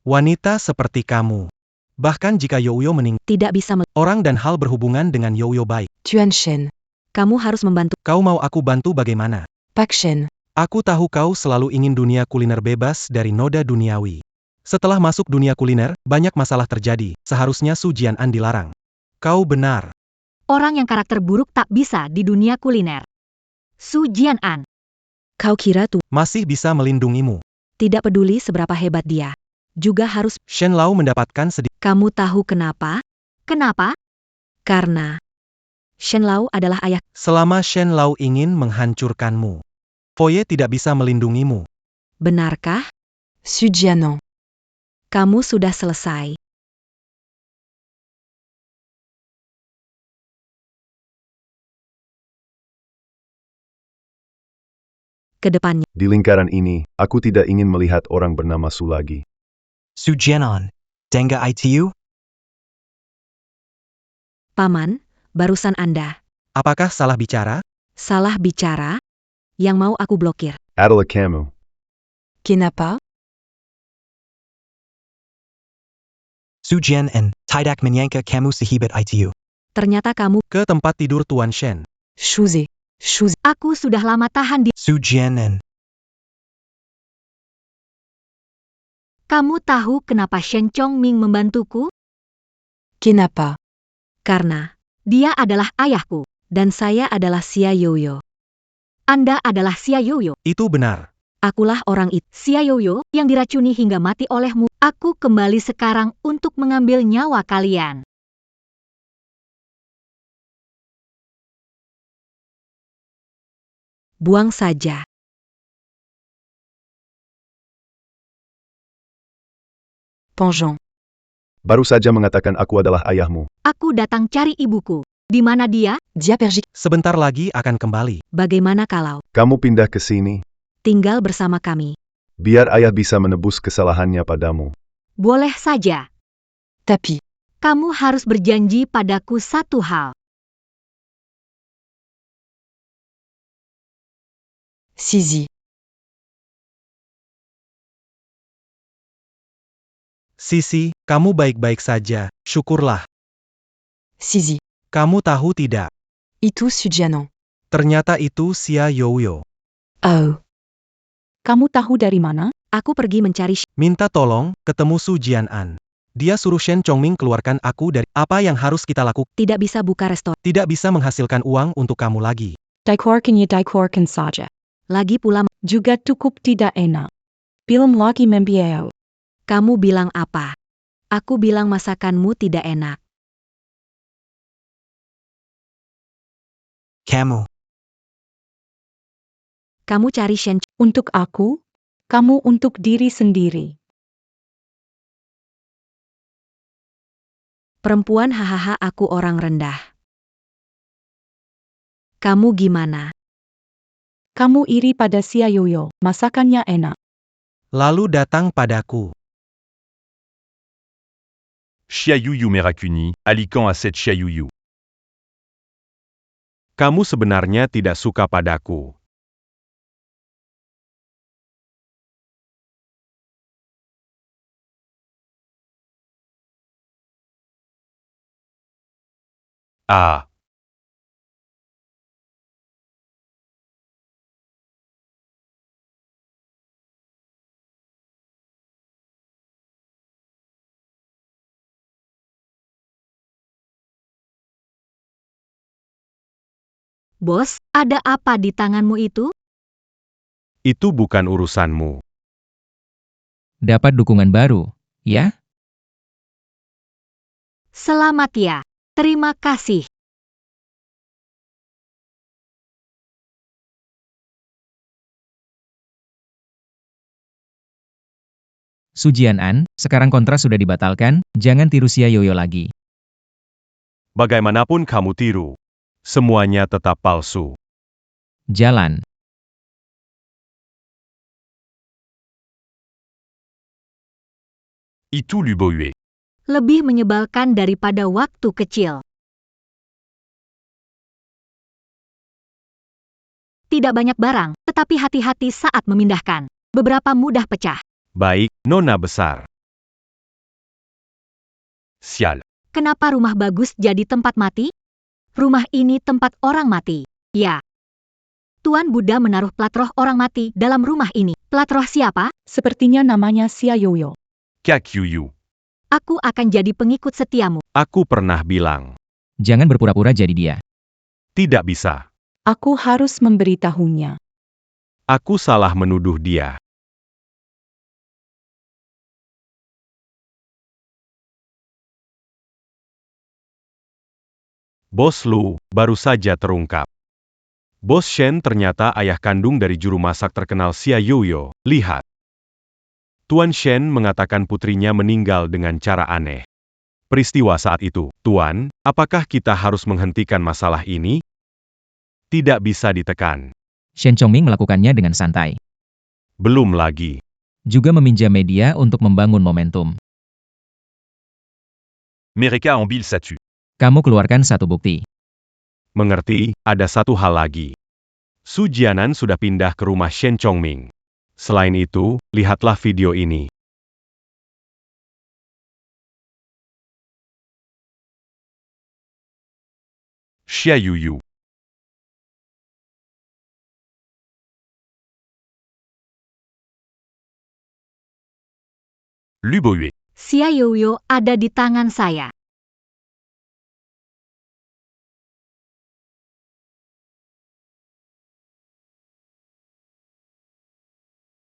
Wanita seperti kamu. Bahkan jika Youyo meninggal, Tidak bisa orang dan hal berhubungan dengan Youyo baik. Tuan Shen. Kamu harus membantu. Kau mau aku bantu bagaimana? Pak Shen. Aku tahu kau selalu ingin dunia kuliner bebas dari noda duniawi. Setelah masuk dunia kuliner, banyak masalah terjadi. Seharusnya Su Jianan dilarang. Kau benar. Orang yang karakter buruk tak bisa di dunia kuliner. Su Jianan. Kau kira tuh Masih bisa melindungimu. tidak peduli seberapa hebat dia. Juga harus. Shen Lao mendapatkan sedikit. Kamu tahu kenapa? Kenapa? Karena Shen Lao adalah ayah. Selama Shen Lao ingin menghancurkanmu, Foye tidak bisa melindungimu. Benarkah? Su Jianan. Kamu sudah selesai. Kedepannya. Di lingkaran ini, aku tidak ingin melihat orang bernama Su lagi. Su Jianan, Denga ITU? Paman, barusan Anda. Apakah salah bicara? Salah bicara? Yang mau aku blokir. Adalah kamu. Kenapa? Su Jianan, tidak menyangka kamu sehebat ITU. Ternyata kamu. Ke tempat tidur Tuan Shen. Choose. Choose. Aku sudah lama tahan di. Su Jianan. Kamu tahu kenapa Shen Chongming membantuku? Kenapa? Karena dia adalah ayahku, dan saya adalah Xia Youyo. Anda adalah Xia Youyo. Itu benar. Akulah orang itu, Xia Youyo, yang diracuni hingga mati olehmu. Aku kembali sekarang untuk mengambil nyawa kalian. Buang saja. Penjon. Baru saja mengatakan aku adalah ayahmu. Aku datang cari ibuku. Di mana dia? Dia pergi. Sebentar lagi akan kembali. Bagaimana kalau Kamu pindah ke sini, tinggal bersama kami? biar ayah bisa menebus kesalahannya padamu. Boleh saja. Tapi. Kamu harus berjanji padaku satu hal. Sisi. Sisi, kamu baik-baik saja, syukurlah. Sisi. Kamu tahu tidak? Itu Sujianan. Ternyata itu Xia Youyo. Oh. Kamu tahu dari mana? Aku pergi mencari Minta tolong, ketemu Su Jianan. Dia suruh Shen Chongming keluarkan aku dari apa yang harus kita lakukan. tidak bisa buka restoran. Tidak bisa menghasilkan uang untuk kamu lagi. Dikorkan saja. Lagi pula, Juga cukup tidak enak. Belum lagi membiayai. kamu bilang apa? Aku bilang masakanmu tidak enak. Kamu. Kamu cari Shen. Untuk aku, kamu untuk diri sendiri. Perempuan hahaha aku orang rendah. Kamu gimana? Kamu iri pada Xia Youyo, masakannya enak. Lalu datang padaku. Chiayuyu Merakuni, Alican à 7 Chiayuyu. Kamu sebenarnya tidak suka padaku. Ah. Bos, ada apa di tanganmu itu? Itu bukan urusanmu. Dapat dukungan baru, ya? Selamat ya. Terima kasih. Su Jianan, sekarang kontrak sudah dibatalkan, jangan tiru Xia Youyo lagi. Bagaimanapun kamu tiru, semuanya tetap palsu. Jalan. Itu Luboyue. Lebih menyebalkan daripada waktu kecil. Tidak banyak barang, tetapi hati-hati saat memindahkan. Beberapa mudah pecah. Baik, Nona besar. Sial. Kenapa rumah bagus jadi tempat mati? Rumah ini tempat orang mati. Ya. Tuan Buddha menaruh plat roh orang mati dalam rumah ini. Plat roh siapa? Sepertinya namanya Xia Youyo. Kakyuyu. Aku akan jadi pengikut setiamu. Aku pernah bilang, Jangan berpura-pura jadi dia. tidak bisa. Aku harus memberitahunya. Aku salah menuduh dia. Bos Lu baru saja terungkap. Bos Shen ternyata ayah kandung dari juru masak terkenal Xia Youyo. Lihat. Tuan Shen mengatakan putrinya meninggal dengan cara aneh. Peristiwa saat itu, Tuan, apakah kita harus menghentikan masalah ini? Tidak bisa ditekan. Shen Chongming melakukannya dengan santai. Belum lagi. Juga meminjam media untuk membangun momentum. Mereka ambil satu. Kamu keluarkan satu bukti. Mengerti, ada satu hal lagi. Su Jianan sudah pindah ke rumah Shen Chongming. Selain itu, lihatlah video ini. Xia Yuyu. Luboyue. Xia Youyo ada di tangan saya.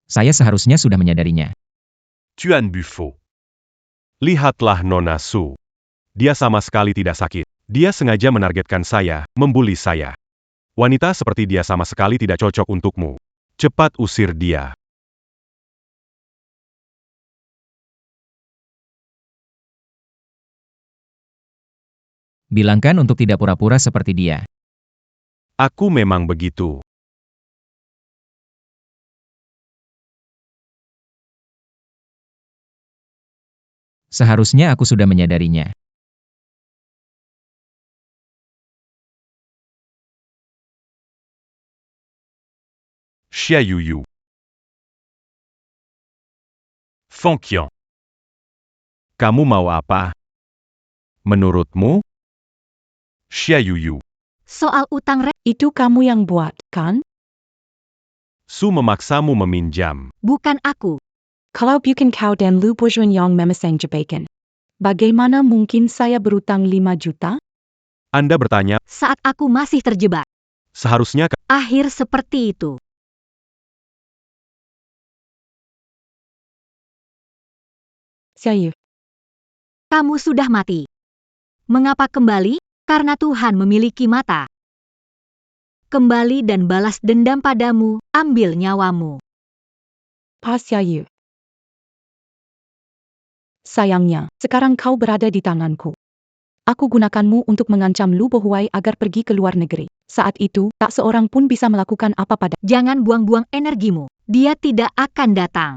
Saya seharusnya sudah menyadarinya. Tuan Buffo. Lihatlah Nona Su. Dia sama sekali tidak sakit. Dia sengaja menargetkan saya, membuli saya. Wanita seperti dia sama sekali tidak cocok untukmu. Cepat usir dia. Bilangkan untuk tidak pura-pura seperti dia. Aku memang begitu. Seharusnya aku sudah menyadarinya. Xia Yuyu. Fanqian. Kamu mau apa? Menurutmu? Xia Yuyu. Soal utang Itu kamu yang buat, kan? Su memaksamu meminjam. bukan aku. Kalau bukan kau dan Lu Bourgeois yang memesan jebakan. Bagaimana mungkin saya berutang 5 juta? Anda bertanya, Saat aku masih terjebak. seharusnya Akhir seperti itu. Saya. Kamu sudah mati. Mengapa kembali? Karena Tuhan memiliki mata. Kembali dan balas dendam padamu, ambil nyawamu. Pas saya. Sayangnya, sekarang kau berada di tanganku. Aku gunakanmu untuk mengancam Lu Bohuai agar pergi ke luar negeri. Saat itu, tak seorang pun bisa melakukan apa pada. Jangan buang-buang energimu. Dia tidak akan datang.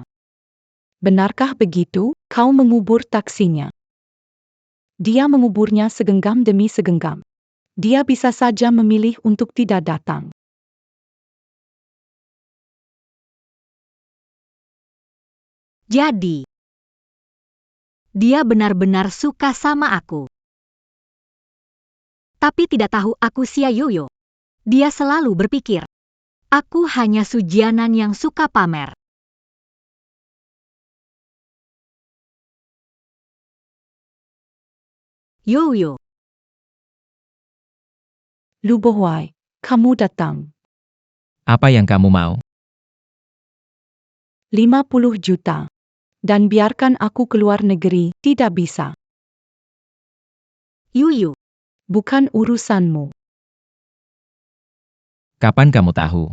Benarkah begitu? Kau mengubur taksinya. Dia menguburnya segenggam demi segenggam. Dia bisa saja memilih untuk tidak datang. Jadi, dia benar-benar suka sama aku. Tapi tidak tahu aku Xia Yoyo. Dia selalu berpikir, aku hanya Sujianan yang suka pamer. Yoyo, Lu Bohuai, kamu datang. Apa yang kamu mau? 50 juta. Dan biarkan aku keluar negeri, tidak bisa. Yuyu, Bukan urusanmu. Kapan kamu tahu?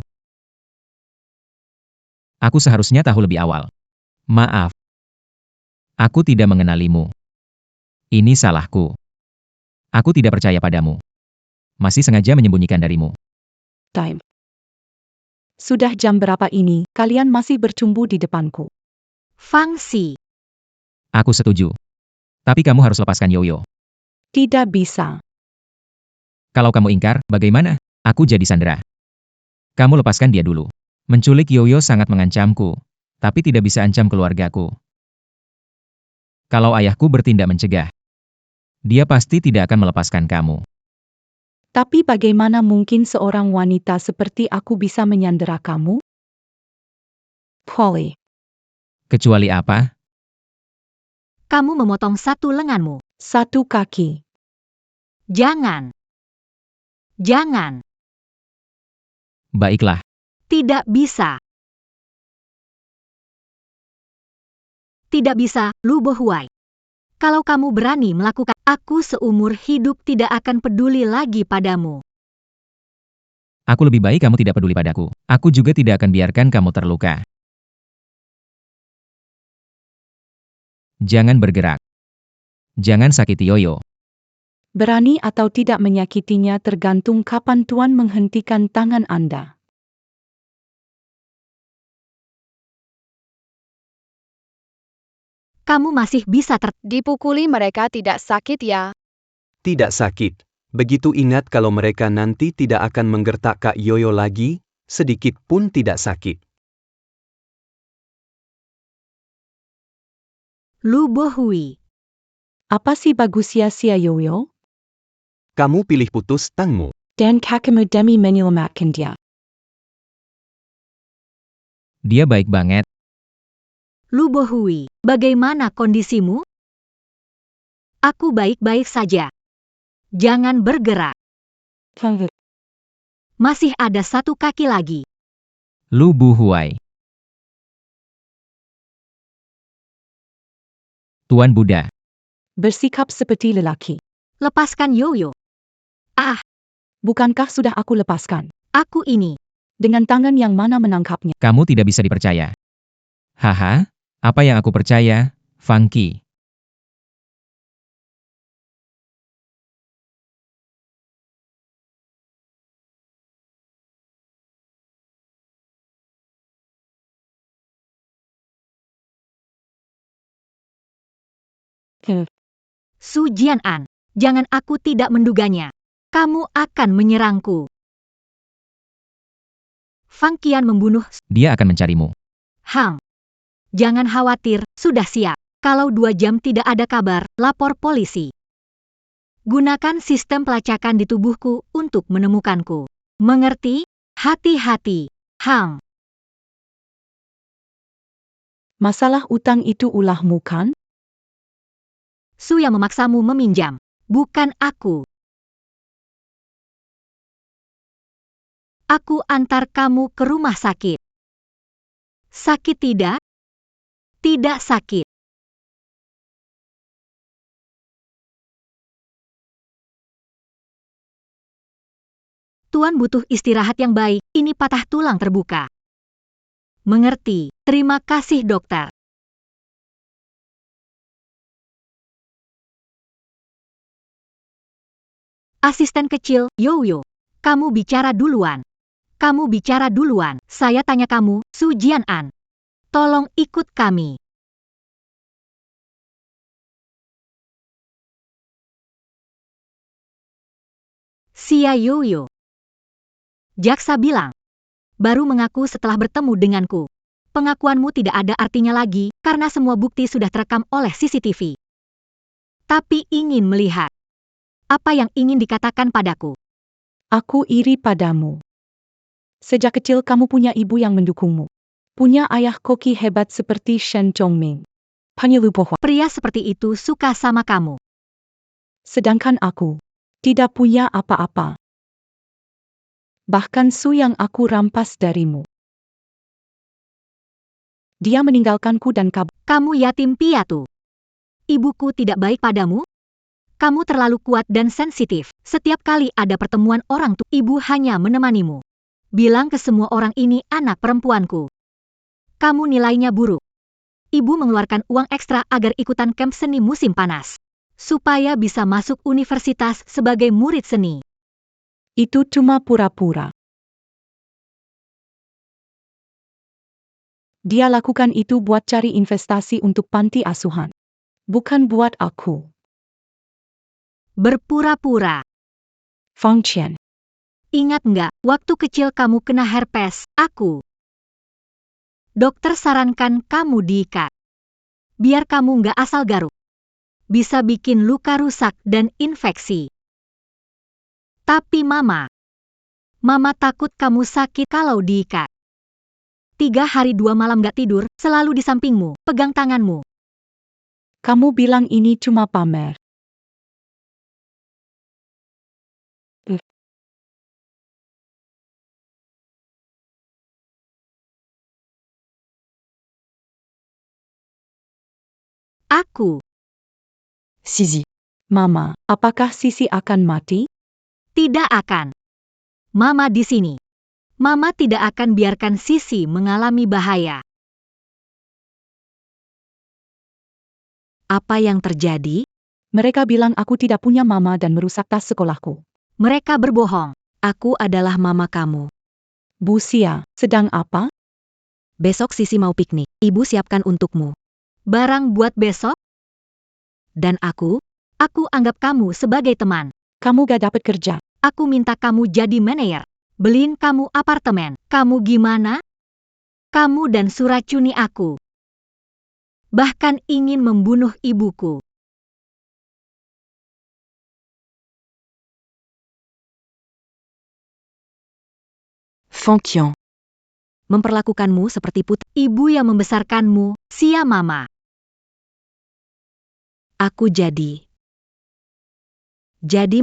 Aku seharusnya tahu lebih awal. Maaf. Aku tidak mengenalimu. Ini salahku. Aku tidak percaya padamu. Masih sengaja menyembunyikan darimu. Time. Sudah jam berapa ini, kalian masih bercumbu di depanku. Fangsi. Aku setuju. Tapi kamu harus lepaskan Yoyo. Tidak bisa. Kalau kamu ingkar, bagaimana? Aku jadi sandera. Kamu lepaskan dia dulu. Menculik Yoyo sangat mengancamku, tapi tidak bisa ancam keluargaku. Kalau ayahku bertindak mencegah, dia pasti tidak akan melepaskan kamu. Tapi bagaimana mungkin seorang wanita seperti aku bisa menyandera kamu? Polly. Kecuali apa? Kamu memotong satu lenganmu. 1 kaki. Jangan. Jangan. Baiklah. Tidak bisa. Tidak bisa, Lu Bohuai. Kalau kamu berani melakukan, aku seumur hidup tidak akan peduli lagi padamu. Aku lebih baik kamu tidak peduli padaku. Aku juga tidak akan biarkan kamu terluka. Jangan bergerak. Jangan sakiti Yoyo. Berani atau tidak menyakitinya tergantung kapan Tuan menghentikan tangan Anda. Kamu masih bisa Dipukuli mereka tidak sakit ya. Tidak sakit. Begitu ingat kalau mereka nanti tidak akan menggertak Kak Yoyo lagi, sedikit pun tidak sakit. Lu Bohui. Apa sih bagusnya Xia Yoyo? Kamu pilih putus tangmu. Dan kakimu demi menyelamatkan dia. Dia baik banget. Lu Bohui, bagaimana kondisimu? Aku baik-baik saja. Jangan bergerak. Masih ada 1 kaki lagi. Lu Bohuai. Tuan Buddha. Bersikap seperti lelaki. Lepaskan Yoyo. Bukankah sudah aku lepaskan? Aku ini. Dengan tangan yang mana menangkapnya? Kamu tidak bisa dipercaya. Haha, apa yang aku percaya, Fangki. Su Jianan, jangan, aku tidak menduganya. Kamu akan menyerangku. Fang Qian membunuh Dia akan mencarimu. Hang. Jangan khawatir, sudah siap. Kalau 2 jam tidak ada kabar, lapor polisi. Gunakan sistem pelacakan di tubuhku untuk menemukanku. Mengerti? Hati-hati, Hang. Masalah utang itu ulahmu kan? Su yang memaksamu meminjam, bukan aku. Aku antar kamu ke rumah sakit. Sakit tidak? Tidak sakit. Tuan butuh istirahat yang baik, ini patah tulang terbuka. Mengerti, terima kasih dokter. Asisten kecil, Yoyo. Kamu bicara duluan. Kamu bicara duluan, saya tanya kamu, Su Jianan. Tolong ikut kami. Xia Yoyo. Jaksa bilang, baru mengaku setelah bertemu denganku. Pengakuanmu tidak ada artinya lagi, karena semua bukti sudah terekam oleh CCTV. Tapi ingin melihat. Apa yang ingin dikatakan padaku? Aku iri padamu. Sejak kecil kamu punya ibu yang mendukungmu. Punya ayah koki hebat seperti Shen Zhongming. Penyelupoh. Pria seperti itu suka sama kamu. Sedangkan aku tidak punya apa-apa. Bahkan Su yang aku rampas darimu. Dia meninggalkanku dan kabur. Kamu yatim piatu. Ibuku tidak baik padamu? Kamu terlalu kuat dan sensitif. Setiap kali ada pertemuan orang tua, ibu hanya menemanimu. Bilang ke semua orang ini anak perempuanku. Kamu nilainya buruk. Ibu mengeluarkan uang ekstra agar ikutan camp seni musim panas. Supaya bisa masuk universitas sebagai murid seni. Itu cuma pura-pura. Dia lakukan itu buat cari investasi untuk panti asuhan. Bukan buat aku. Berpura-pura. Fang Qian. Ingat nggak, waktu kecil kamu kena herpes, aku. Dokter sarankan kamu diikat. Biar kamu nggak asal garuk. Bisa bikin luka rusak dan infeksi. Tapi Mama takut kamu sakit kalau diikat. 3 hari 2 malam gak tidur, selalu di sampingmu, pegang tanganmu. Kamu bilang ini cuma pamer. Aku. Sisi. Mama, apakah Sisi akan mati? Tidak akan. Mama di sini. Mama tidak akan biarkan Sisi mengalami bahaya. Apa yang terjadi? Mereka bilang aku tidak punya mama dan merusak tas sekolahku. Mereka berbohong. Aku adalah mama kamu. Bu Xia, sedang apa? Besok Sisi mau piknik. Ibu siapkan untukmu. Barang buat besok? Dan aku anggap kamu sebagai teman. Kamu gak dapat kerja. Aku minta kamu jadi manajer. Beliin kamu apartemen. Kamu gimana? Kamu dan suracuni aku. Bahkan ingin membunuh ibuku. Fang Qian. Memperlakukanmu seperti putri. Ibu yang membesarkanmu, Xia Mama. Aku jadi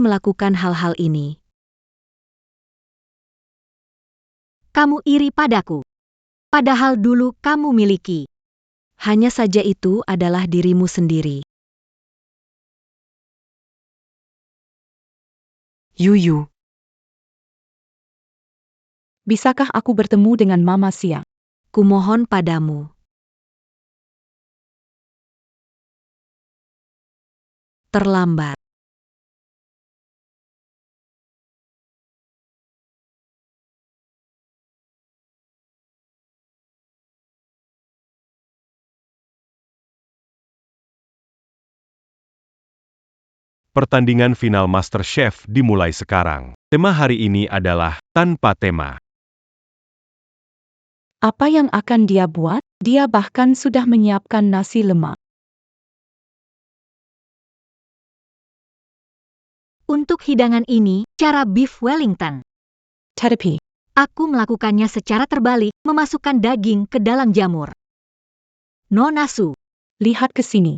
melakukan hal-hal ini. Kamu iri padaku. Padahal dulu kamu miliki. Hanya saja itu adalah dirimu sendiri. Yuyu. Bisakah aku bertemu dengan Mama Xia? Kumohon padamu. Terlambat. Pertandingan final MasterChef dimulai sekarang. Tema hari ini adalah tanpa tema. Apa yang akan dia buat? Dia bahkan sudah menyiapkan nasi lemak. Untuk hidangan ini, cara beef Wellington. Tetapi, Aku melakukannya secara terbalik, memasukkan daging ke dalam jamur. Nona Su, lihat ke sini.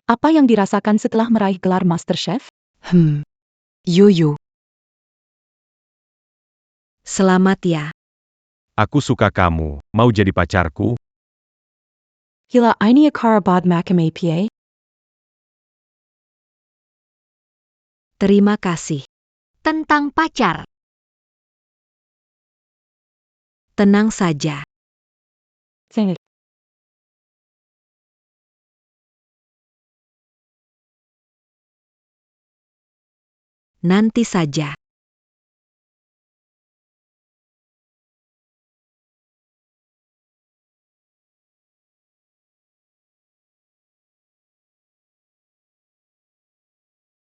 Apa yang dirasakan setelah meraih gelar MasterChef? Yoyo. selamat ya. Aku suka kamu, mau jadi pacarku? Hila ini karabad makam APA? Terima kasih. Tentang pacar. Tenang saja. Nanti saja.